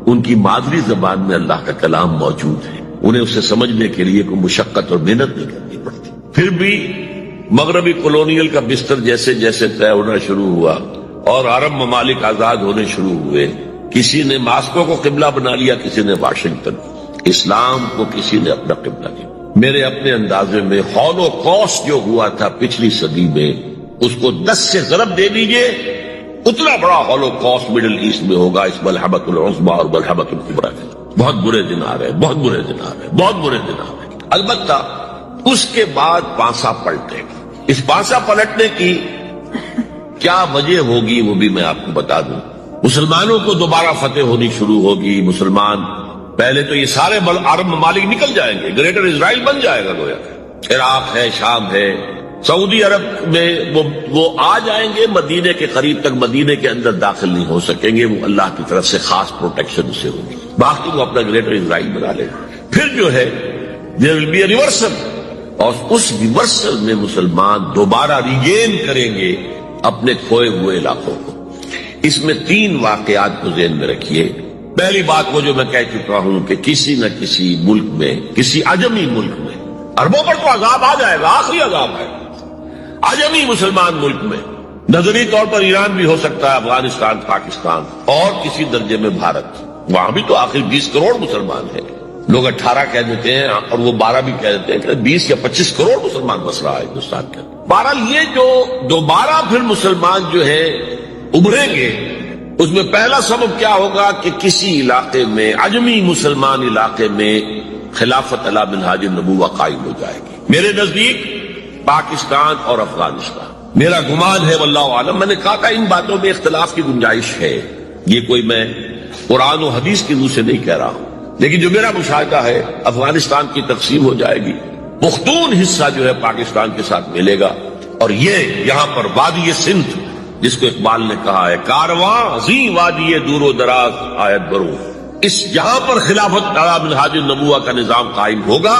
ان کی مادری زبان میں اللہ کا کلام موجود ہے، انہیں اسے سمجھنے کے لیے کوئی مشقت اور محنت نہیں کرنی پڑتی۔ پھر بھی مغربی کولونیل کا بستر جیسے جیسے طے ہونا شروع ہوا اور عرب ممالک آزاد ہونے شروع ہوئے، کسی نے ماسکو کو قبلہ بنا لیا، کسی نے واشنگٹن، اسلام کو کسی نے اپنا قبلہ لیا۔ میرے اپنے اندازے میں ہولوکاسٹ جو ہوا تھا پچھلی صدی میں، اس کو 10 سے ضرب دے دیجئے، اتنا بڑا ہولوکاسٹ مڈل ایسٹ میں ہوگا اس ملحمۃ العظما اور ملحمۃ الکبریٰ کے۔ بہت برے دن آ رہے، بہت برے دن آ رہے، بہت برے دن آ رہے۔ البتہ اس کے بعد پانسا پلٹے گا۔ اس پانسا پلٹنے کی کیا وجہ ہوگی وہ بھی میں آپ کو بتا دوں۔ مسلمانوں کو دوبارہ فتح ہونی شروع ہوگی، مسلمان پہلے تو یہ سارے عرب ممالک نکل جائیں گے، گریٹر اسرائیل بن جائے گا گویا، عراق ہے، شام ہے، سعودی عرب میں وہ آ جائیں گے، مدینے کے قریب تک مدینے کے اندر داخل نہیں ہو سکیں گے، وہ اللہ کی طرف سے خاص پروٹیکشن سے ہوگی، باقی وہ اپنا گریٹر اسرائیل بنا لیں گے۔ پھر جو ہے there will be a reversal، اور اس ریورسل میں مسلمان دوبارہ ریگین کریں گے اپنے کھوئے ہوئے علاقوں کو۔ اس میں 3 واقعات کو ذہن میں رکھیے۔ پہلی بات وہ جو میں کہہ چکا ہوں کہ کسی نہ کسی ملک میں، کسی عجمی ملک میں، عربوں پر تو عذاب آ جائے گا، آخری عذاب ہے، عجمی مسلمان ملک میں، نظری طور پر ایران بھی ہو سکتا ہے، افغانستان، پاکستان، اور کسی درجے میں بھارت، وہاں بھی تو آخر 20 کروڑ مسلمان ہیں۔ لوگ 18 کہہ دیتے ہیں اور وہ 12 بھی کہہ دیتے ہیں کہ 20 یا 25 کروڑ مسلمان بس رہا ہے ہندوستان کے اندر۔ بہرحال یہ جو دوبارہ پھر مسلمان جو ہے ابھریں گے، اس میں پہلا سبب کیا ہوگا کہ کسی علاقے میں، عجمی مسلمان علاقے میں، خلافت علی منہاج النبوہ قائم ہو جائے گی۔ میرے نزدیک پاکستان اور افغانستان، میرا گمان ہے واللہ عالم، میں نے کہا تھا ان باتوں میں اختلاف کی گنجائش ہے، یہ کوئی میں قرآن و حدیث کی منہ سے نہیں کہہ رہا ہوں، لیکن جو میرا مشاہدہ ہے افغانستان کی تقسیم ہو جائے گی، پختون حصہ جو ہے پاکستان کے ساتھ ملے گا، اور یہ یہاں پر وادی سندھ، جس کو اقبال نے کہا ہے کارواں زی وادی دور و دراز آیت برو، اس یہاں پر خلافت علی منہاج النبوہ کا نظام قائم ہوگا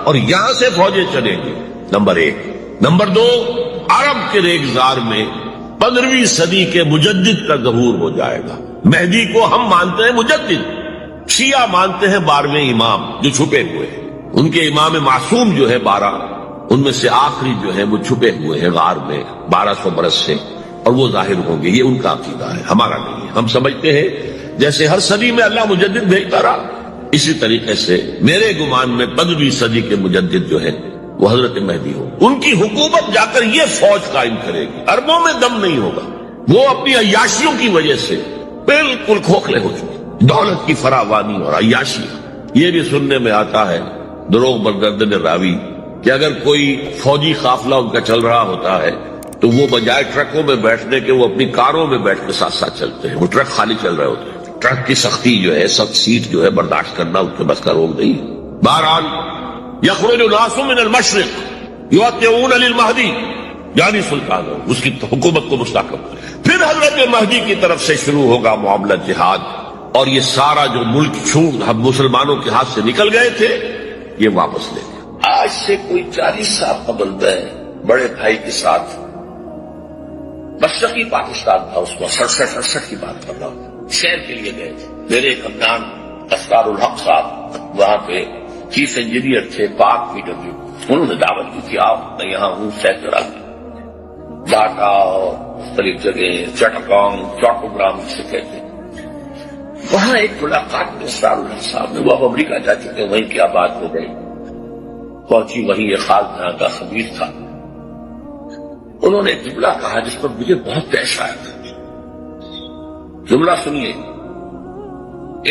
اور یہاں سے فوجیں چلیں گی، نمبر 1۔ نمبر 2، عرب کے ریگزار میں 15ویں صدی کے مجدد کا ظہور ہو جائے گا۔ مہدی کو ہم مانتے ہیں مجدد، شیعہ مانتے ہیں 12ویں امام جو چھپے ہوئے ہیں، ان کے امام معصوم جو ہے 12، ان میں سے آخری جو ہے وہ چھپے ہوئے ہیں غار میں 1200 برس سے، اور وہ ظاہر ہوں گے، یہ ان کا عقیدہ ہے، ہمارا نہیں ہے۔ ہم سمجھتے ہیں جیسے ہر صدی میں اللہ مجدد بھیجتا رہا، اسی طریقے سے میرے گمان میں 15ویں صدی کے مجدد جو ہے وہ حضرت مہدی ہو، ان کی حکومت جا کر یہ فوج قائم کرے گی، عربوں میں دم نہیں ہوگا، وہ اپنی عیاشیوں کی وجہ سے بالکل کھوکھلے ہو چکے، دولت کی فراوانی اور عیاشی۔ یہ بھی سننے میں آتا ہے دروغ برگردن راوی کہ اگر کوئی فوجی قافلہ ان کا چل رہا ہوتا ہے تو وہ بجائے ٹرکوں میں بیٹھنے کے وہ اپنی کاروں میں بیٹھ کے ساتھ ساتھ چلتے ہیں، وہ ٹرک خالی چل رہے ہوتے ہیں، ٹرک کی سختی جو ہے، سخت سیٹ جو ہے برداشت کرنا ان کے بس کا روک نہیں۔ بہرحال یخرج الناس من المشرق یطیعون للمہدی، یعنی سلطان اس کی حکومت کو مستحکم کرے۔ پھر حضرت مہدی کی طرف سے شروع ہوگا معاملہ جہاد، اور یہ سارا جو ملک چھوٹ ہم مسلمانوں کے ہاتھ سے نکل گئے تھے یہ واپس لے گئے۔ آج سے کوئی 40 سال قبل میں بڑے بھائی کے ساتھ مشرقی پاکستان تھا، اس کو 67 کی بات کر رہا ہوں، شہر کے لیے گئے تھے، میرے ایک افغان اسرار الحق صاحب وہاں پہ چیف انجینئر تھے پاک PW، انہوں نے دعوت دی تھی آپ، میں یہاں ہوں سیکٹر ڈھاکہ اور مختلف جگہ چٹاگانگ چوٹوگرام سے کہتے ہیں۔ وہاں ایک ملاقات میں اسرار الحق صاحب نے، وہ اب امریکہ جا چکے، وہیں کی آباد ہو گئی، پہنچی وہیں یہ خالدہ کا خبیر تھا. انہوں نے ایک جملہ کہا جس پر مجھے بہت پیش آیا تھا. جملہ سنیے.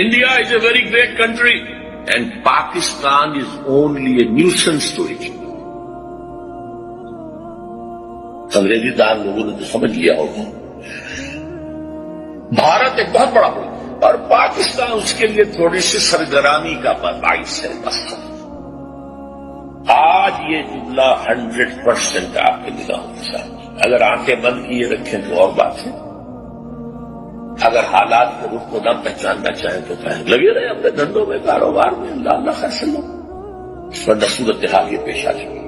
India is a very great country and Pakistan is only a nuisance to it. انگریزی دان لوگوں نے تو سمجھ لیا ہوگا. بھارت ایک بہت بڑا ملک ہے اور پاکستان اس کے لیے تھوڑی سی سرگرانی کا باعث ہے بس. آج یہ جملہ 100% آپ کے نگاہوں کے سامنے. اگر آنکھیں بند کیے رکھیں تو اور بات ہے. اگر حالات کے رخ کو نہ پہچاننا چاہیں تو کہیں لگے رہے اپنے دھندوں میں کاروبار میں. اللہ خیر سلو اس پر صورت حال یہ پیش آ چکی.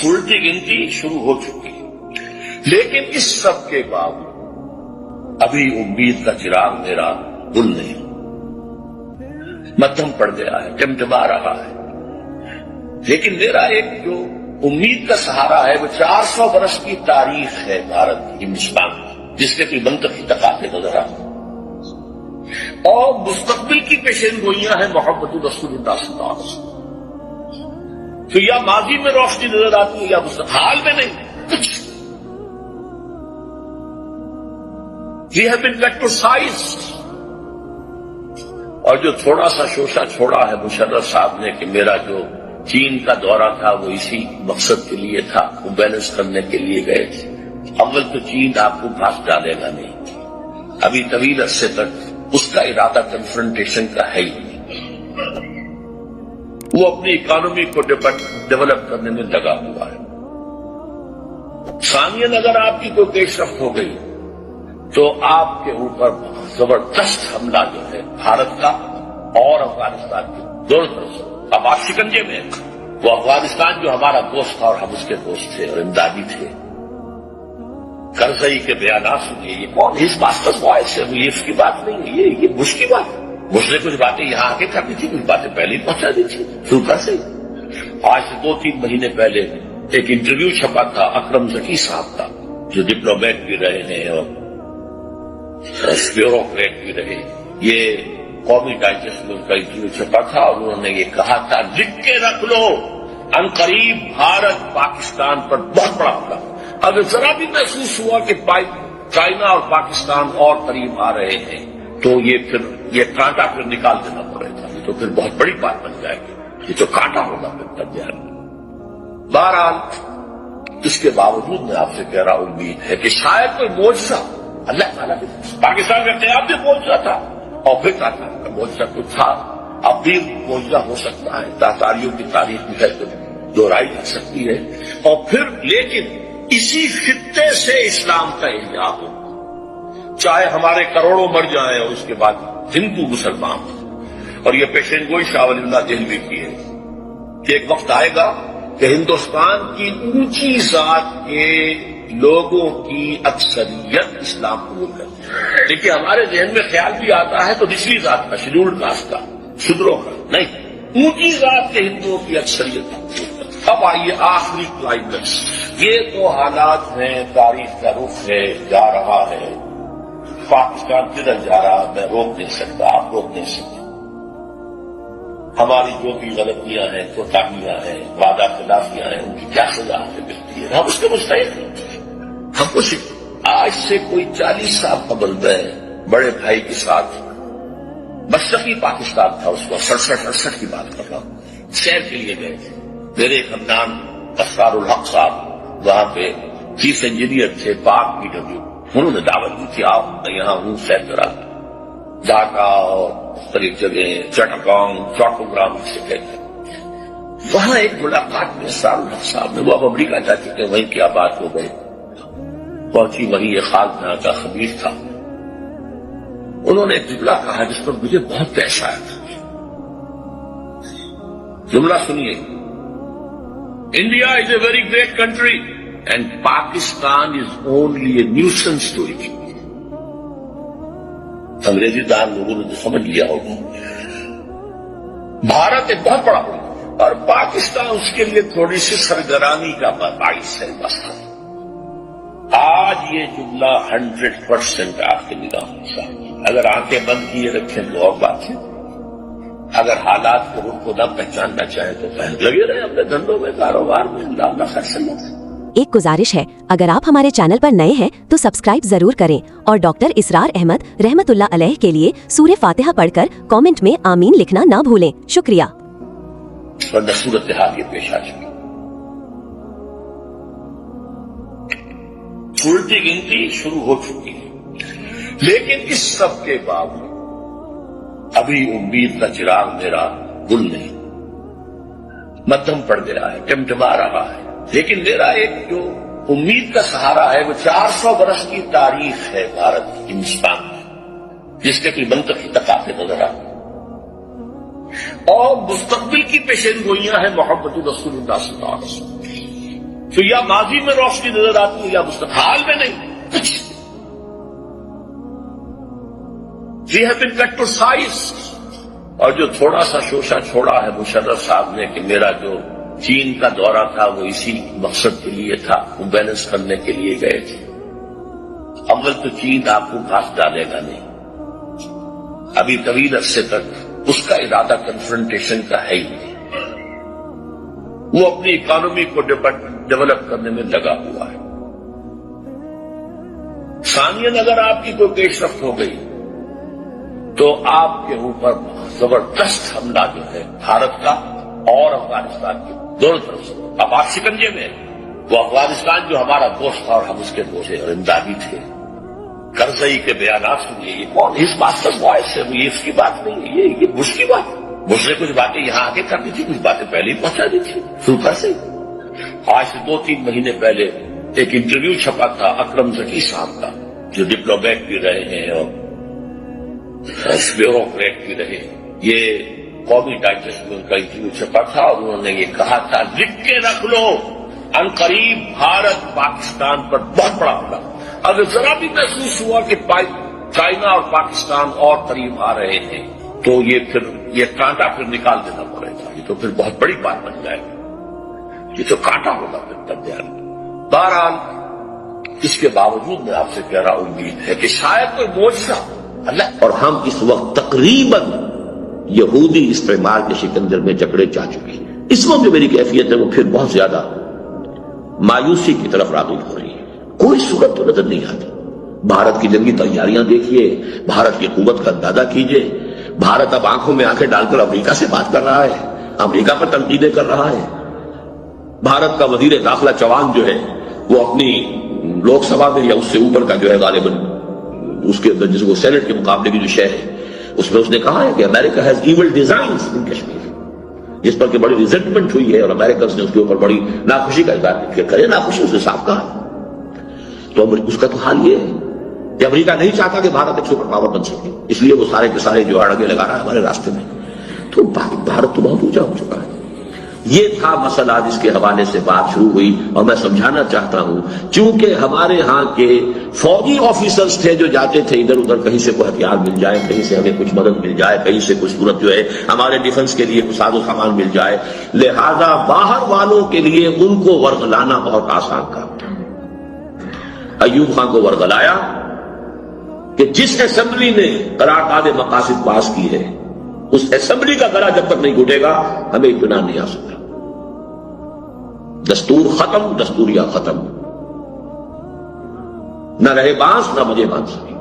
الٹی گنتی شروع ہو چکی ہے لیکن اس سب کے باوجود ابھی امید کا چراغ میرا گل نہیں. مدھم پڑ گیا ہے, ٹمٹما رہا ہے. لیکن میرا ایک جو امید کا سہارا ہے وہ 400 برس کی تاریخ ہے بھارت کی, ہندوستان کی, جس کے کوئی منطقی تقاضے نظر آتے اور مستقبل کی پیشین گوئیاں ہیں محمد رسول اللہ صلی اللہ علیہ وسلم. تو یا ماضی میں روشنی نظر آتی ہے یا مستقبل, حال میں نہیں کچھ. We have been cut to size. اور جو تھوڑا سا شوشہ چھوڑا ہے مشرف صاحب نے کہ میرا جو چین کا دورہ تھا وہ اسی مقصد کے لیے تھا, وہ بیلنس کرنے کے لیے گئے تھے. اول تو چین آپ کو گھاس ڈالے گا نہیں, ابھی طویل عرصے تک اس کا ارادہ کنفرنٹیشن کا ہے ہی. وہ اپنی اکانومی کو ڈیولپ کرنے میں لگا ہوا ہے. ثانیاً اگر آپ کی کوئی پیش رفت ہو گئی تو آپ کے اوپر زبردست حملہ جو ہے بھارت کا اور افغانستان کی دونوں طرف سے. اب آپ شکنجے میں وہ افغانستان جو ہمارا دوست تھا اور ہم اس کے دوست تھے اور امدادی تھے. کرزئی کے بیانات سنیے. یہ کون ہز ماسٹر وائس ہے, یہ اس کی بات نہیں ہے, یہ بش کی بات ہے. بش نے کچھ باتیں یہاں آ کے کرنی تھی, کچھ باتیں پہلے ہی پہنچا دی تھی شروع کر سے. آج سے 2-3 مہینے پہلے ایک انٹرویو چھپا تھا اکرم ذکی صاحب کا, جو ڈپلومیٹ بھی رہے ہیں اور بیوروکریٹ بھی رہے. یہ قومی ڈائجسٹ میں ان کا انٹرویو چھپا تھا اور انہوں نے یہ کہا تھا لکھ کے رکھ لو عنقریب بھارت پاکستان پر بہت بڑا حملہ. اگر ذرا بھی محسوس ہوا کہ چائنا اور پاکستان اور قریب آ رہے ہیں تو یہ کانٹا پھر نکال دینا پڑے گا, تو پھر بہت بڑی بات بن جائے گی. یہ تو کانٹا ہوگا پھر تب جائے گا. بہرحال اس کے باوجود میں آپ سے کہہ رہا ہوں امید ہے کہ شاید کوئی معجزہ اللہ تعالیٰ نے پاکستان کا قیام بھی معجزہ تھا اور پھر پاکستان کا معجزہ تو تھا, اب بھی معجزہ ہو سکتا ہے. تاتاریوں کی تاریخ میں ہے تو دہرائی جا سکتی ہے. اور پھر لیکن اسی خطے سے اسلام کا احیا ہو, چاہے ہمارے کروڑوں مر جائیں اور اس کے بعد ہندو مسلمان. اور یہ پیشین گوئی شاہ ولی اللہ دہلوی کی ہے کہ ایک وقت آئے گا کہ ہندوستان کی اونچی ذات کے لوگوں کی اکثریت اسلام قبول کرتی ہے. دیکھیے ہمارے ذہن میں خیال بھی آتا ہے تو نچلی ذات کا, شیڈولڈ کاسٹ کا, شودروں کا نہیں, اونچی ذات کے ہندوؤں کی اکثریت قبول کرتی ہے. اب آئیے آخری کلائمیکس. یہ تو حالات ہیں, تاریخ کا رخ ہے, جا رہا ہے. پاکستان کدھر جا رہا میں روک نہیں سکتا, آپ روک نہیں سکتے. ہماری جو بھی غلطیاں ہیں, کوتاہیاں ہیں, وعدہ خلافیاں ہیں, ان کی کیا سزا ہمیں ملتی ہے, ہم اس کے مستحق ہیں. ہم کچھ آج سے کوئی 40 سال قبل میں بڑے بھائی کے ساتھ مشرقی پاکستان تھا, اس کو 67-68 کی بات کر رہا ہوں, سیر کے لیے گئے تھے. میرے ایک ہمدان اسرار الحق صاحب وہاں پہ چیف انجینئر تھے پاک PW, انہوں نے دعوت دی تھی آپ میں یہاں ہوں سیر کرا. ڈھاکہ اور مختلف جگہ چٹاگانگ چوٹوگرام سے گئے تھے. وہاں ایک ملاقات میں اسرار الحق صاحب نے, وہ اب امریکہ جا چکے, وہیں کیا بات ہو گئی, پہنچی وہیں یہ خالدہ کا خبیر تھا. انہوں نے ایک جملہ کہا جس پر مجھے بہت پیش آیا تھا. جملہ سنیے. India is a very great country and Pakistan is only a nuisance to it. انگریزی دان لوگوں نے تو سمجھ لیا ہوگا. بھارت ایک بہت بڑا ملک ہے اور پاکستان اس کے لیے تھوڑی سی سرگرانی کا باعث ہے بس. آج یہ جملہ 100% آپ کے نگاہوں کے سامنے. اگر آنکھیں بند کیے رکھیں تو اور بات ہے. اگر حالات کو ان کو نہ پہچاننا چاہے تو لگے رہے اپنے دھندوں میں، کاروبار میں، اللہ خیر سلامت۔ ایک گزارش ہے، اگر آپ ہمارے چینل پر نئے ہیں تو سبسکرائب ضرور کریں اور ڈاکٹر اسرار احمد رحمت اللہ علیہ کے لیے سورہ فاتحہ پڑھ کر کامنٹ میں آمین لکھنا نہ بھولیں۔ شکریہ۔ ورنہ صورتحال یہ پیش آ چکی، الٹی گنتی شروع ہو چکی ہے، لیکن اس سب کے باوجود ابھی امید کا چراغ میرا گل نہیں، مدھم پڑ گیا ہے، ٹمٹما رہا ہے، لیکن میرا ایک جو امید کا سہارا ہے وہ 400 برس کی تاریخ ہے بھارت کی، ہندوستان کی، جس کے کوئی منطقی تقاضے نظر آتے اور مستقبل کی پیشین گوئیاں ہیں محمد رسول اللہ صلی اللہ علیہ وسلم، تو یا ماضی میں روشنی نظر آتی ہے یا مستقبل، حال میں نہیں کچھ۔ We have been categorized، اور جو تھوڑا سا شوشہ چھوڑا ہے مشرف صاحب نے کہ میرا جو چین کا دورہ تھا وہ اسی مقصد کے لیے تھا، وہ بیلنس کرنے کے لیے گئے تھے۔ اول تو چین آپ کو گھاس ڈالے گا نہیں، ابھی طویل عرصے تک اس کا ارادہ کنفرنٹیشن کا ہے ہی نہیں، وہ اپنی اکانومی کو ڈیولپ کرنے میں لگا ہوا ہے۔ ثانیاً اگر آپ کی کوئی پیش رفت ہو گئی تو آپ کے اوپر زبردست حملہ جو ہے بھارت کا اور افغانستان کی دونوں طرف سے، اب آپ شکنجے میں، وہ افغانستان جو ہمارا دوست تھا اور ہم اس کے دوست اور امدادی تھے، کرزئی کے بیانات سنیے، یہ کون اس ماسٹر وائس ہے، یہ اس کی بات نہیں ہے، یہ بش کی بات، بش نے کچھ باتیں یہاں آگے کر دی تھی، کچھ باتیں پہلے ہی پہنچا دی تھی سوپر سے۔ آج سے 2-3 مہینے پہلے ایک انٹرویو چھپا تھا اکرم ذکی صاحب کا، جو ڈپلومیٹ بھی رہے ہیں اور بیوروکریٹ بھی رہے، یہ قومی ڈائجسٹ میں ان کا انٹرویو چھپا تھا اور انہوں نے یہ کہا تھا، لکھ کے رکھ لو، عنقریب بھارت پاکستان پر بہت بڑا حملہ۔ اگر ذرا بھی محسوس ہوا کہ چائنا اور پاکستان اور قریب آ رہے ہیں تو یہ کانٹا پھر نکال دینا پڑے گا، یہ تو پھر بہت بڑی بات بن جائے گی، یہ تو کانٹا ہوگا پھر تب جانے۔ بہرحال اس کے باوجود میں آپ سے کہہ رہا امید ہے کہ شاید کوئی معجزہ اللہ، اور ہم اس وقت تقریباً یہودی استعمار کے شکنجر میں جکڑے جا چکے ہیں۔ اس وقت جو میری کیفیت ہے وہ پھر بہت زیادہ مایوسی کی طرف راغب ہو رہی ہے، کوئی صورت تو نظر نہیں آتی۔ بھارت کی جنگی تیاریاں دیکھیے، بھارت کی قوت کا اندازہ کیجیے، بھارت اب آنکھوں میں آنکھیں ڈال کر امریکہ سے بات کر رہا ہے، امریکہ پر تنقیدیں کر رہا ہے۔ بھارت کا وزیر داخلہ چوہان جو ہے وہ اپنی لوک سبھا میں یا اس سے اوپر کا جو ہے غالباً اس کے جس کو سینٹ کے مقابلے کی جو شے ہے اس میں اس نے کہا ہے کہ امریکہ ہیز ایول ڈیزائنز ان کشمیر، جس پر کہ بڑی ریزنٹمنٹ ہوئی ہے اور امریکہ نے اس کے اوپر بڑی ناخوشی کا اظہار کیا۔ کرے ناخوشی، اس نے صاف کہا، تو اس کا تو حال یہ ہے کہ امریکہ نہیں چاہتا کہ بھارت ایک سپر پاور بن سکے، اس لیے وہ سارے کے سارے جو اڑگے لگا رہا ہے ہمارے راستے میں، تو بھارت تو بہت اونچا ہو چکا ہے۔ یہ تھا مسئلہ جس کے حوالے سے بات شروع ہوئی، اور میں سمجھانا چاہتا ہوں چونکہ ہمارے ہاں کے فوجی آفیسرز تھے جو جاتے تھے ادھر ادھر، کہیں سے کوئی ہتھیار مل جائے، کہیں سے ہمیں کچھ مدد مل جائے، کہیں سے کچھ صورت جو ہے ہمارے ڈیفنس کے لیے کچھ ساز و سامان مل جائے، لہذا باہر والوں کے لیے ان کو ورغلانا بہت آسان کام تھا۔ ایوب خان کو ورغلایا کہ جس اسمبلی نے قرارداد مقاصد پاس کی ہے اس اسمبلی کا گلا جب تک نہیں گھٹے گا ہمیں اطمینان نہیں آ سکتا۔ دستور ختم، دستوریہ ختم، نہ رہے بانس نہ بجے بانسری،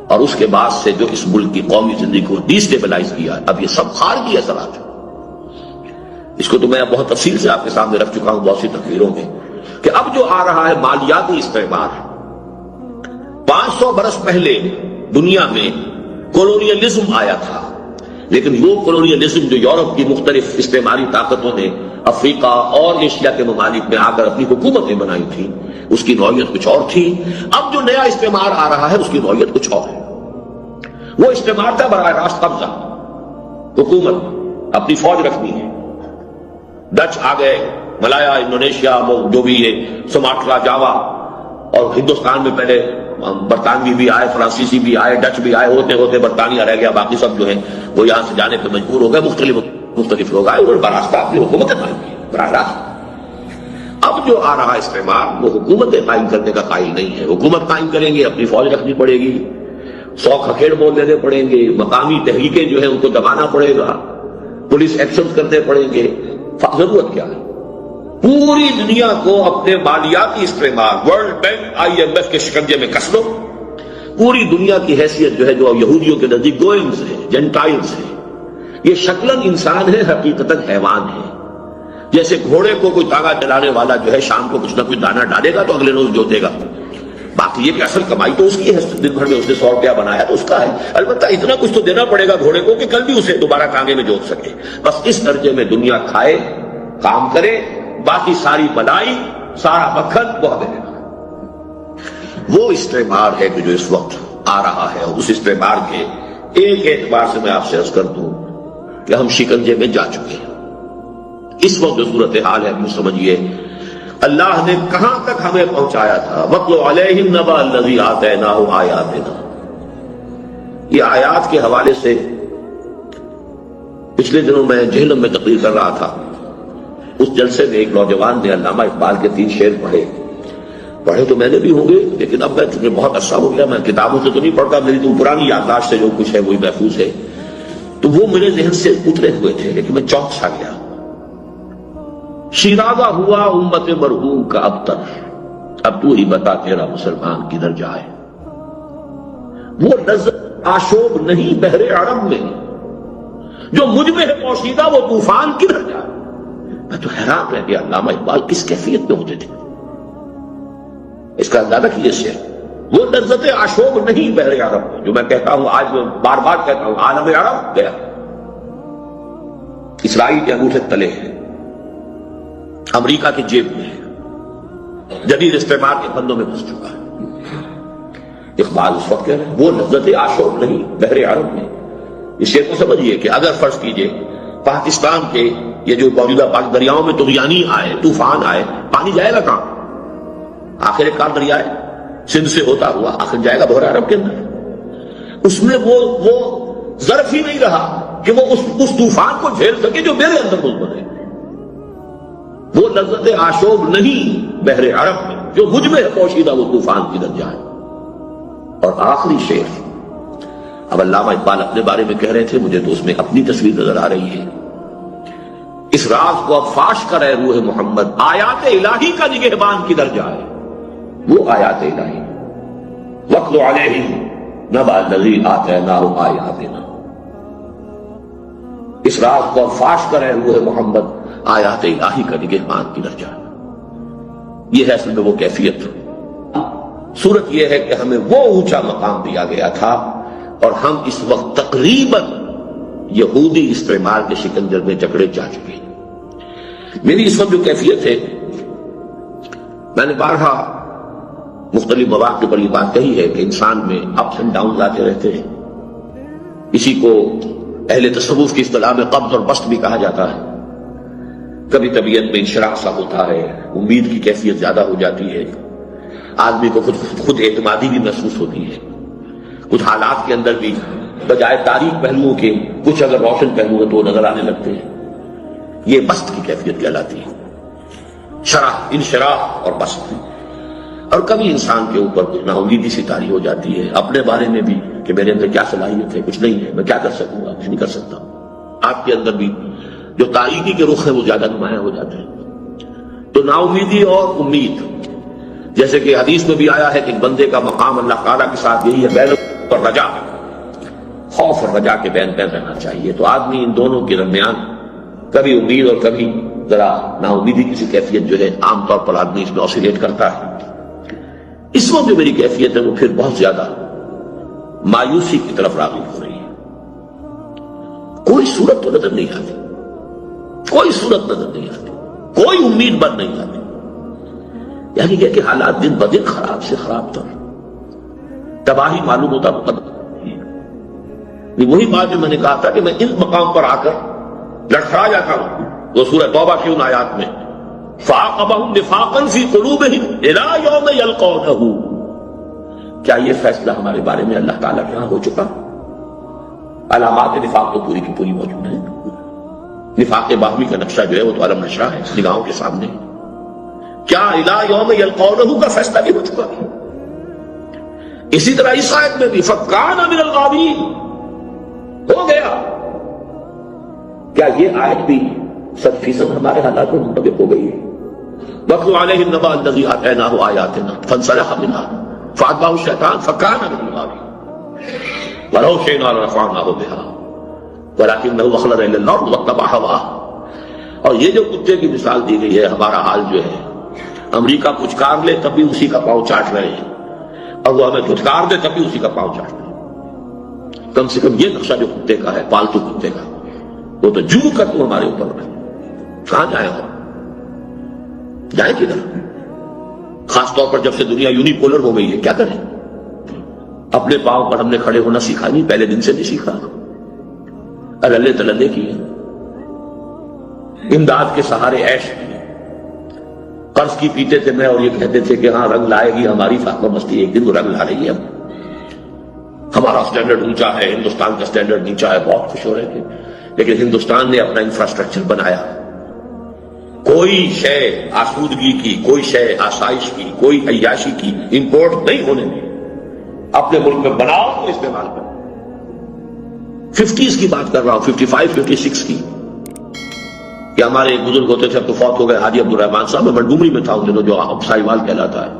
اور اس کے بعد سے جو اس ملک کی قومی زندگی کو ڈیسٹیبلائز کیا، اب یہ سب خارجی اثرات ہیں۔ اس کو تو میں بہت تفصیل سے آپ کے سامنے رکھ چکا ہوں بہت سی تقریروں میں، کہ اب جو آ رہا ہے مالیاتی استعمار۔ 500 برس پہلے دنیا میں کولونیلزم آیا تھا، لیکن وہ کولونیلزم جو یورپ کی مختلف استعماری طاقتوں نے افریقہ اور ایشیا کے ممالک میں آ کر اپنی حکومتیں بنائی تھیں، اس کی نوعیت کچھ اور تھی۔ اب جو نیا استعمار آ رہا ہے اس کی نوعیت کچھ اور ہے۔ وہ استعمار تھا براہ راست قبضہ، حکومت، اپنی فوج رکھنی ہے۔ ڈچ آ گئے، ملایا، انڈونیشیا، جو بھی ہے، سماٹرا، جاوا، اور ہندوستان میں پہلے برطانوی بھی آئے، فرانسیسی بھی آئے، ڈچ بھی آئے، ہوتے ہوتے برطانیہ رہ گیا، باقی سب جو ہے وہ یہاں سے جانے پہ مجبور ہو گئے، مختلف لوگ آئے، انہوں نے براستہ اپنی حکومتیں قائم کی براہ راست۔ اب جو آ رہا استعمار وہ حکومتیں قائم کرنے کا قائل نہیں ہے، حکومت قائم کریں گے، اپنی فوج رکھنی پڑے گی، 100 کھکیڑ بول دینے پڑیں گے، مقامی تحریکیں جو ہیں ان کو دبانا پڑے گا، پولیس ایکشن کرنے پڑیں گے. ضرورت کیا ہے؟ پوری دنیا کو اپنے مالیاتی استعمال، ورلڈ بینک IMF کے شکنجے میں کس لو. پوری دنیا کی حیثیت جو ہے، جو یہودیوں کے نزدیک گوئنگز ہے، جنٹائلز ہے، یہ شکلاً انسان ہے، حقیقتاً حیوان ہے. جیسے گھوڑے کو کوئی تاغا چلانے والا جو ہے شام کو کچھ نہ کچھ دانہ ڈالے گا تو اگلے روز جوتے گا. باقی یہ کہ اصل کمائی تو اس کی ہے، دن بھر میں اس نے 100 روپیہ بنایا تو اس کا ہے. البتہ اتنا کچھ تو دینا پڑے گا گھوڑے کو کہ کل بھی اسے دوبارہ ٹانگے میں جوت سکے. بس اس درجے میں دنیا کھائے، کام کرے، باقی ساری بلائی، سارا مکھن وہ ہمیں دینا. وہ استعمار ہے کہ جو اس وقت آ رہا ہے، اور اس استعمار کے ایک اعتبار سے میں آپ سے عرض کر دوں کہ ہم شکنجے میں جا چکے ہیں. اس وقت جو صورتحال ہے ہم سمجھیے اللہ نے کہاں تک ہمیں پہنچایا تھا. وَاتْلُ عَلَيْهِمْ نَبَأَ الَّذِي آتَيْنَاهُ آيَاتِنَا. یہ آیات کے حوالے سے پچھلے دنوں میں جہلم میں تقریر کر رہا تھا. اس جلسے میں ایک نوجوان نے علامہ اقبال کے 3 شعر پڑھے تو میں نے بھی ہوں گے، لیکن اب میں چونکہ بہت عرصہ ہو گیا، میں کتابوں سے تو نہیں پڑھتا، میری تو پرانی یادداشت سے جو کچھ ہے وہی محفوظ ہے. تو وہ میرے ذہن سے اترے ہوئے تھے، لیکن میں چونک سا گیا. شیرازہ ہوا امت مرحوم کا ابتر، اب تو ہی بتا تیرا مسلمان کدھر جائے. وہ نظر آشوب نہیں بحر عرب میں، جو مجھ میں ہے پوشیدہ وہ طوفان کدھر جائے. میں تو حیران رہ گیا، علامہ اقبال کس کیفیت میں ہوتے تھے. اس کا اندازہ کیجیے سے وہ لذت آشوب نہیں بحر عرب میں، جو میں کہتا ہوں، آج میں بار بار کہتا ہوں، عالم عرب گیا. اسرائیل کے انگوٹھے تلے ہیں، امریکہ کی جیب میں ہے، جدید استعمار کے بندوں میں پھنس چکا ہے. اقبال اس وقت کہہ رہے ہیں وہ لذت آشوب نہیں بحر عرب میں. اس شعر کو سمجھیے کہ اگر فرض کیجئے پاکستان کے یہ جو موجودہ پاک دریاؤں میں طغیانی آئے، طوفان آئے، پانی جائے گا کہاں؟ آخر ایک کار دریا ہے سندھ سے ہوتا ہوا آخر جائے گا بحر عرب کے اندر. اس میں وہ ظرف ہی نہیں رہا کہ وہ اس طوفان کو جھیل سکے جو میرے اندر مضمر ہے. وہ لذت آشوب نہیں بحر عرب میں، جو مجھ میں ہے پوشیدہ وہ طوفان کدھر جائے. اور آخری شعر اب علامہ اقبال اپنے بارے میں کہہ رہے تھے، مجھے تو اس میں اپنی تصویر نظر آ رہی ہے. اس راز کو اب فاش کرے روح محمد، آیات الہی کا نگہبان کدھر جائے. وہ آیات الہی وَاتْلُ عَلَيْهِمْ نَبَأَ الَّذِي آتَيْنَاهُ آيَاتِنَا. اس راز کو اب فاش کرے روح محمد، آیات الہی کا نگہبان کدھر جائے. یہ ہے اصل میں وہ کیفیت. صورت یہ ہے کہ ہمیں وہ اونچا مقام دیا گیا تھا، اور ہم اس وقت تقریباً یہودی استعمار کے شکنجر میں جکڑے جا چکے ہیں. میری اس وقت جو کیفیت ہے، میں نے بارہا مختلف مواقع پر یہ بات کہی ہے کہ انسان میں اپس اینڈ ڈاؤنز آتے رہتے ہیں. اسی کو اہل تصوف کی اصطلاح میں قبض اور بسط بھی کہا جاتا ہے. کبھی طبیعت میں انشراح سا ہوتا ہے، امید کی کیفیت زیادہ ہو جاتی ہے، آدمی کو خود اعتمادی بھی محسوس ہوتی ہے. کچھ حالات کے اندر بھی بجائے تاریک پہلوؤں کے کچھ اگر روشن پہلو ہیں تو وہ نظر آنے لگتے ہیں. یہ بسط کی کیفیت کہلاتی ہے، شرح، انشراح اور بسط. اور کبھی انسان کے اوپر کچھ ناامیدی سی طاری ہو جاتی ہے اپنے بارے میں بھی کہ میرے اندر کیا صلاحیت ہے، کچھ نہیں ہے، میں کیا کر سکوں گا، کچھ نہیں کر سکتا. آپ کے اندر بھی جو تاریکی کے رخ ہیں وہ زیادہ نمایاں ہو جاتے ہیں. تو ناامیدی اور امید، جیسے کہ حدیث میں بھی آیا ہے کہ ایک بندے کا مقام اللہ تعالیٰ کے ساتھ یہی ہے، بین اور رجا، خوف اور رجا کے بین بین رہنا چاہیے. تو آدمی ان دونوں کے درمیان کبھی امید اور کبھی ذرا نا امیدی کی سی کیفیت جو ہے عام طور پر آدمی اس میں آسیلیٹ کرتا ہے. اس وقت جو میری کیفیت ہے وہ پھر بہت زیادہ مایوسی کی طرف راغب ہو رہی ہے. کوئی صورت تو نظر نہیں آتی، کوئی صورت نظر نہیں آتی، کوئی امید بن نہیں آتی. یعنی یہ کہ حالات دن بدن خراب سے خراب تر، تباہی معلوم ہوتا مقدم. وہی بات جو میں نے کہا تھا کہ میں ان مقام پر آ کر لڑکھڑا جاتا ہوں. وہ سورہ توبہ کی ان آیات میں فَعَاقَبَهُمْ نِفَاقًا فِي قُلُوبِهِمْ إِلَىٰ يَوْمِ يَلْقَوْنَهُ. کیا یہ فیصلہ ہمارے بارے میں اللہ تعالیٰ کے ہاں ہو چکا؟ علامات نفاق تو پوری کی پوری موجود ہیں. نفاق باہمی کا نقشہ جو ہے وہ تو علم نشرہ ہے نگاہوں کے سامنے. کیا إِلَىٰ يَوْمِ يَلْقَوْنَهُ کا فیصلہ بھی ہو چکا ہے؟ اسی طرح اس آیت میں بھی فکان من الغابرین ہو گیا. کیا یہ آیت بھی 100% ہمارے حالات میں منطبق ہو گئی ہے؟ وَاتْلُ عَلَيْهِمْ نَبَأَ الَّذِي آتَيْنَاهُ آيَاتِنَا فَانسَلَخَ مِنْهَا فَأَتْبَعَهُ الشَّيْطَانُ فَكَانَ مِنَ الْغَاوِينَ وَلَوْ شِئْنَا لَرَفَعْنَاهُ بِهَا وَلَكِنَّهُ أَخْلَدَ إِلَى الْأَرْضِ وَاتَّبَعَ هَوَاهُ. اور یہ جو کتے کی مثال دی گئی ہے، ہمارا حال جو ہے، امریکہ کچھ کار لے تب بھی اسی کا پاؤں چاٹ رہے ہیں، اور وہ ہمیں دھتکار دے تب بھی اسی کا پاؤں چاٹ رہے ہیں. کم سے کم یہ نقشہ جو کتے کا ہے، پالتو کتے کا، وہ تو جو کر تو ہمارے اوپر ہے. کہاں جائیں ہم؟ جائیں کدھر؟ خاص طور پر جب سے دنیا یونیپولر ہو گئی ہے، کیا کریں؟ اپنے پاؤں پر ہم نے کھڑے ہونا سیکھا نہیں، پہلے دن سے نہیں سیکھا. اللہ تللے کیے، امداد کے سہارے عیش کیے، قرض کی پیتے تھے میں، اور یہ کہتے تھے کہ ہاں رنگ لائے گی ہماری فاقہ مستی، ایک دن وہ رنگ لا رہی ہے. ہمارا سٹینڈرڈ اونچا ہے، ہندوستان کا سٹینڈرڈ نیچا ہے، بہت خوش ہو رہے تھے. لیکن ہندوستان نے اپنا انفراسٹرکچر بنایا، کوئی شے آسودگی کی، کوئی شے آسائش کی، کوئی عیاشی کی امپورٹ نہیں ہونے دی. اپنے ملک میں بناؤ تو استعمال کرو. 50s کی بات کر رہا ہوں، 55 56 کی، کہ ہمارے ایک بزرگ ہوتے تھے، اب تو فوت ہو گئے، حاجی عبدالرحمان صاحب. میں ڈومری میں تھا ان دنوں، جو اب سائیوال کہلاتا ہے.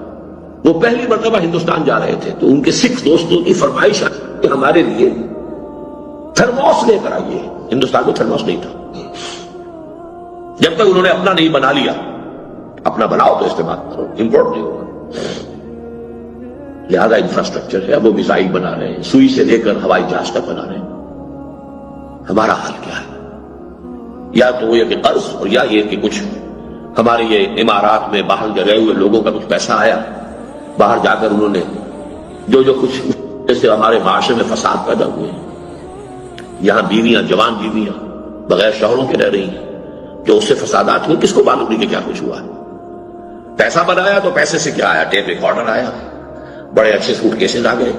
وہ پہلی مرتبہ ہندوستان جا رہے تھے، تو ان کے سکھ دوستوں کی فرمائش آئی کہ ہمارے لیے تھرموس لے کر آئیے. ہندوستان میں تھرموس نہیں تھا. جب تک انہوں نے اپنا نہیں بنا لیا، اپنا بناؤ تو استعمال کرو، امپورٹ نہیں ہوگا. لہذا انفراسٹرکچر ہے. اب وہ میزائل بنا رہے ہیں، سوئی سے لے کر ہوائی جہاز تک بنا رہے ہیں. ہمارا حال کیا ہے؟ یا تو وہ یہ کہ قرض، اور یا یہ کہ کچھ ہمارے یہ امارات میں باہر گئے ہوئے لوگوں کا کچھ پیسہ آیا، باہر جا کر انہوں نے جو کچھ جیسے ہمارے معاشرے میں فساد پیدا ہوئے. یہاں بیویاں، جوان بیویاں بغیر شوہروں کے رہ رہی ہیں، جو اس سے فسادات ہوئے، کس کو معلوم نہیں کہ کیا کچھ ہوا ہے. پیسہ بنایا تو پیسے سے کیا آیا؟ ٹیپ ریکارڈر آیا، بڑے اچھے سوٹ کیسز آ گئے،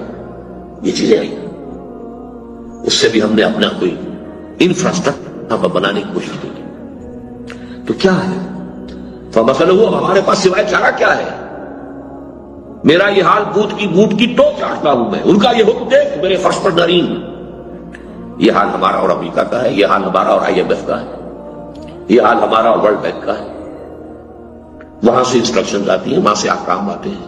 یہ چیزیں آئی. اس سے بھی ہم نے اپنا کوئی انفراسٹرکچر بنانے کی کوشش کی. تو کیا ہے فمثلہ، ہمارے پاس سوائے چارہ کیا ہے؟ میرا یہ حال بوٹ کی ٹو چاٹتا ہوں میں، ان کا یہ حکم دیکھ میرے فرش پر نرین. یہ حال ہمارا اور امریکہ کا ہے، یہ حال ہمارا اور IMF کا ہے، یہ حال ہمارا اور ورلڈ بینک کا ہے. وہاں سے انسٹرکشنز آتی ہیں، وہاں سے احکام آتے ہیں.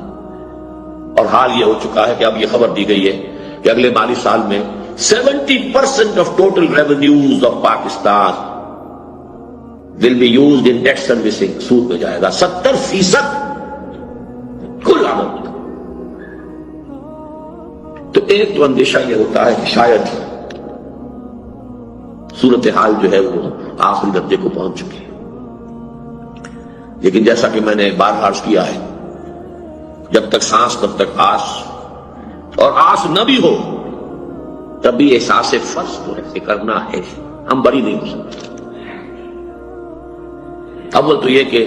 اور حال یہ ہو چکا ہے کہ اب یہ خبر دی گئی ہے کہ اگلے مالی سال میں 70% of total revenues of Pakistan will be used in debt servicing. سود میں جائے گا 70% کل آمد. تو ایک تو اندیشہ یہ ہوتا ہے کہ شاید صورتحال جو ہے وہ آخری درجے کو پہنچ چکی ہے. لیکن جیسا کہ میں نے بار عرض کیا ہے، جب تک سانس تب تک آس، اور آس نہ بھی ہو تب بھی احساس فرض تو ایسے کرنا ہے. ہم بری نہیں ہو سکتے. اول تو یہ کہ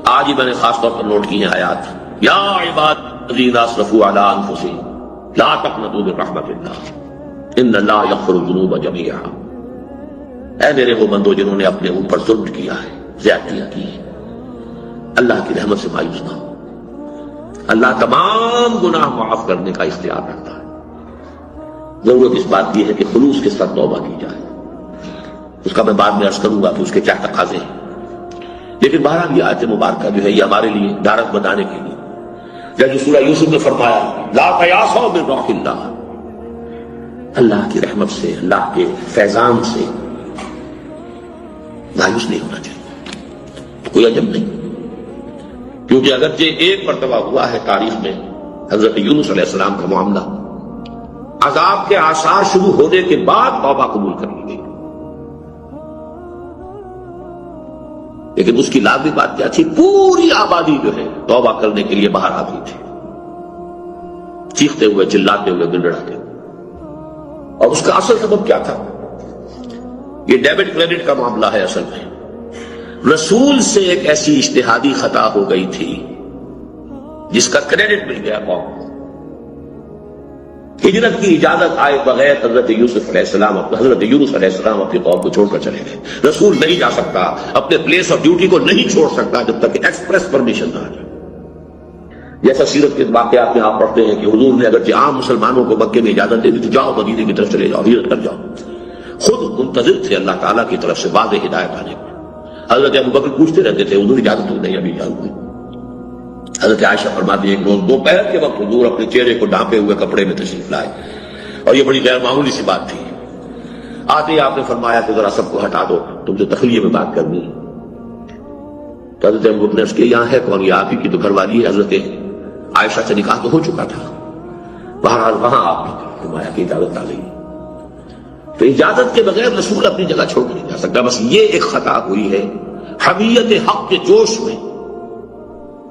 آج ہی میں نے خاص طور پر نوٹ کی ہیں آیات، یا عباد الذین اسرفوا علی انفسہم لا تقنطوا من رحمت اللہ ان اللہ یغفر الذنوب جمیعا. اے میرے وہ بندو جنہوں نے اپنے اوپر ظلم کیا ہے، زیادتیاں کی ہیں، اللہ کی رحمت سے مایوس نہ ہو. اللہ تمام گناہ معاف کرنے کا اختیار رکھتا ہے. ضرورت اس بات کی ہے کہ خلوص کے ساتھ توبہ کی جائے. اس کا میں بعد میں عرض کروں گا کہ اس کے کیا تقاضے ہیں. لیکن بہرحال یہ آیت مبارکہ جو ہے یہ ہمارے لیے دارت بنانے کے لیے، جیسے سورہ یوسف میں فرمایا لا تیاسوا من روح اللہ، اللہ کی رحمت سے، اللہ کے فیضان سے مایوس نہیں ہونا چاہیے. کوئی عجب نہیں، کیونکہ اگرچہ ایک مرتبہ ہوا ہے تاریخ میں حضرت یونس علیہ السلام کا معاملہ، عذاب کے آثار شروع ہونے کے بعد توبہ قبول کر لی گئی. لیکن اس کی لازمی بات کیا تھی؟ پوری آبادی جو ہے توبہ کرنے کے لیے باہر آتی تھی، چیختے ہوئے، چلاتے ہوئے، گڑگڑاتے ہوئے. اور اس کا اصل سبب کیا تھا؟ یہ ڈیبٹ کریڈٹ کا معاملہ ہے. اصل میں رسول سے ایک ایسی اجتہادی خطا ہو گئی تھی جس کا کریڈٹ مل گیا قوم. ہجرت کی اجازت آئے بغیر حضرت یونس علیہ السلام اپنی قوم کو چھوڑ کر چلے گئے. رسول نہیں جا سکتا، اپنے پلیس آف ڈیوٹی کو نہیں چھوڑ سکتا جب تک کہ ایکسپریس پرمیشن نہ آ جائے. جیسا سیرت کے واقعات میں آپ پڑھتے ہیں کہ حضور نے اگرچہ عام مسلمانوں کو مکے میں اجازت دے دی تو جاؤ مدینے کی طرف چلے جاؤ، ہجرت کر جاؤ، خود منتظر تھے اللہ تعالیٰ کی طرف سے واضح ہدایت آنے کو۔ حضرت ابوبکر پوچھتے رہتے تھے حضور اجازت تو نہیں، ابھی اجازت نہیں۔ حضرت عائشہ فرماتی ہے ایک روز دوپہر کے وقت حضور اپنے چہرے کو ڈھانپے ہوئے کپڑے میں تشریف لائے، اور یہ بڑی غیر معمولی سی بات تھی۔ آتے ہی آپ نے فرمایا کہ ذرا سب کو ہٹا دو، تم سے تخلیے میں بات کرنی ہے۔ تو حضرت ابوبکر نے اس کے یہاں ہے کون؟ یہ آپ ہی کی تو گھر والی ہے، حضرت عائشہ سے نکاح تو ہو چکا تھا۔ بہرحال وہاں آپ نے فرمایا کہ اجازت آ گئی، تو اجازت کے بغیر رسول اپنی جگہ چھوڑ نہیں جا سکتا۔ بس یہ ایک خطا ہوئی ہے، حمیت حق کے جوش میں،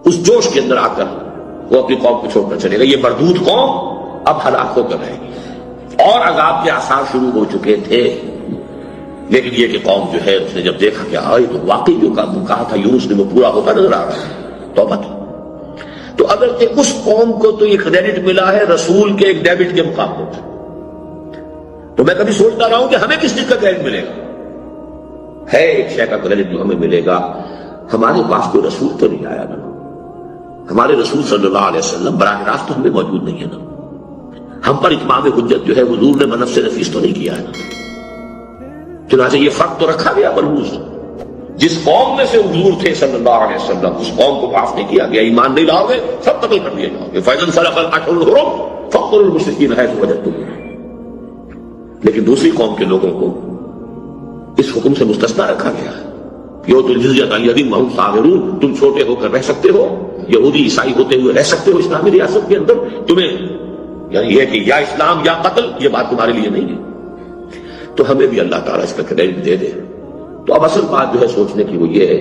اس جوش کے اندر آ کر وہ اپنی قوم کو چھوڑ کر چلے گا۔ یہ مردود قوم اب ہلاک ہو کر رہے گی، اور عذاب کے آثار شروع ہو چکے تھے، لیکن یہ کہ قوم جو ہے اس نے جب دیکھا کہ آئے تو واقعی جو کہا تھا یونس نے وہ پورا ہوتا نظر آ رہا ہے، توبہ تو اگر کہ اس قوم کو تو یہ کریڈٹ ملا ہے رسول کے ایک ڈیبٹ کے مقابلے میں، تو میں کبھی سوچتا رہا ہوں کہ ہمیں کس چیز کا کریڈٹ ملے گا؟ ہے ایک شے کا کریڈٹ جو ہمیں ملے گا، ہمارے پاس کوئی رسول تو نہیں آیا نا، ہمارے رسول صلی اللہ علیہ وسلم براہ راست تو ہمیں موجود نہیں ہے نا، ہم پر اتمام حجت جو ہے حضور نے منف سے نفیس تو نہیں کیا ہے نا۔ چنانچہ یہ فرق تو رکھا گیا ملحوظ، جس قوم میں سے حضور تھے صلی اللہ علیہ وسلم اس قوم کو معاف نہیں کیا گیا، ایمان نہیں لاؤ گے سب قتل کر دیے جاؤ گے، فَإِذَا انْسَلَخَ الْأَشْهُرُ الْحُرُمُ فَاقْتُلُوا الْمُشْرِكِينَ حَيْثُ وَجَدتُّمُوهُمْ۔ لیکن دوسری قوم کے لوگوں کو اس حکم سے مستثنا رکھا گیا ہے، یؤتُوا الْجِزْيَةَ عَنْ يَدٍ وَهُمْ صَاغِرُونَ، تم چھوٹے ہو کر رہ سکتے ہو، یہودی عیسائی ہوتے ہوئے رہ سکتے ہو اسلامی ریاست کے اندر، تمہیں یعنی یہ کہ یا اسلام یا قتل، یہ بات تمہارے لیے نہیں ہے، تو ہمیں بھی اللہ تعالیٰ اس کا کریڈٹ دے دے۔ تو اب اصل بات جو ہے سوچنے کی وہ یہ ہے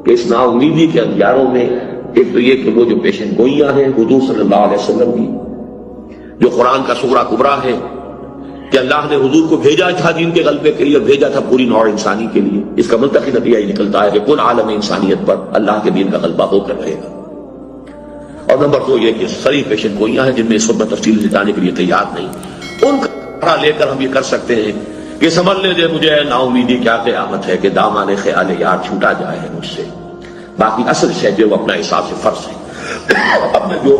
کہ اس نا امیدی کے اندھیاروں میں ایک تو یہ کہ وہ جو پیشن گوئیاں ہیں حضور صلی اللہ علیہ وسلم کی، جو قرآن کا صغرا کبرا ہے کہ اللہ نے حضور کو بھیجا تھا دین کے غلبے کے لیے، اور بھیجا تھا پوری نوع انسانی کے لیے، اس کا منطقی نتیجہ یہ نکلتا ہے کہ کل عالم انسانیت پر اللہ کے دین کا غلبہ ہو کر رہے گا۔ اور نمبر دو یہ کہ سری پیشن گوئیاں ہیں جن میں اس وقت تفصیل سے جانے کے لیے تیار نہیں، ان کا لے کر ہم یہ کر سکتے ہیں کہ سنبھلنے دے مجھے نا امیدی کیا قیامت ہے کہ دامان خیال یار چھوٹا جائے ہے مجھ سے، باقی اصل شے جو اپنا حساب سے فرض ہے۔ اب میں جو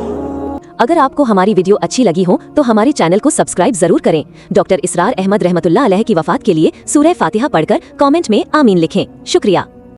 اگر آپ کو ہماری ویڈیو اچھی لگی ہو تو ہمارے چینل کو سبسکرائب ضرور کریں۔ ڈاکٹر اسرار احمد رحمت اللہ علیہ کی وفات کے لیے سورہ فاتحہ پڑھ کر کامنٹ میں آمین لکھیں۔ شکریہ۔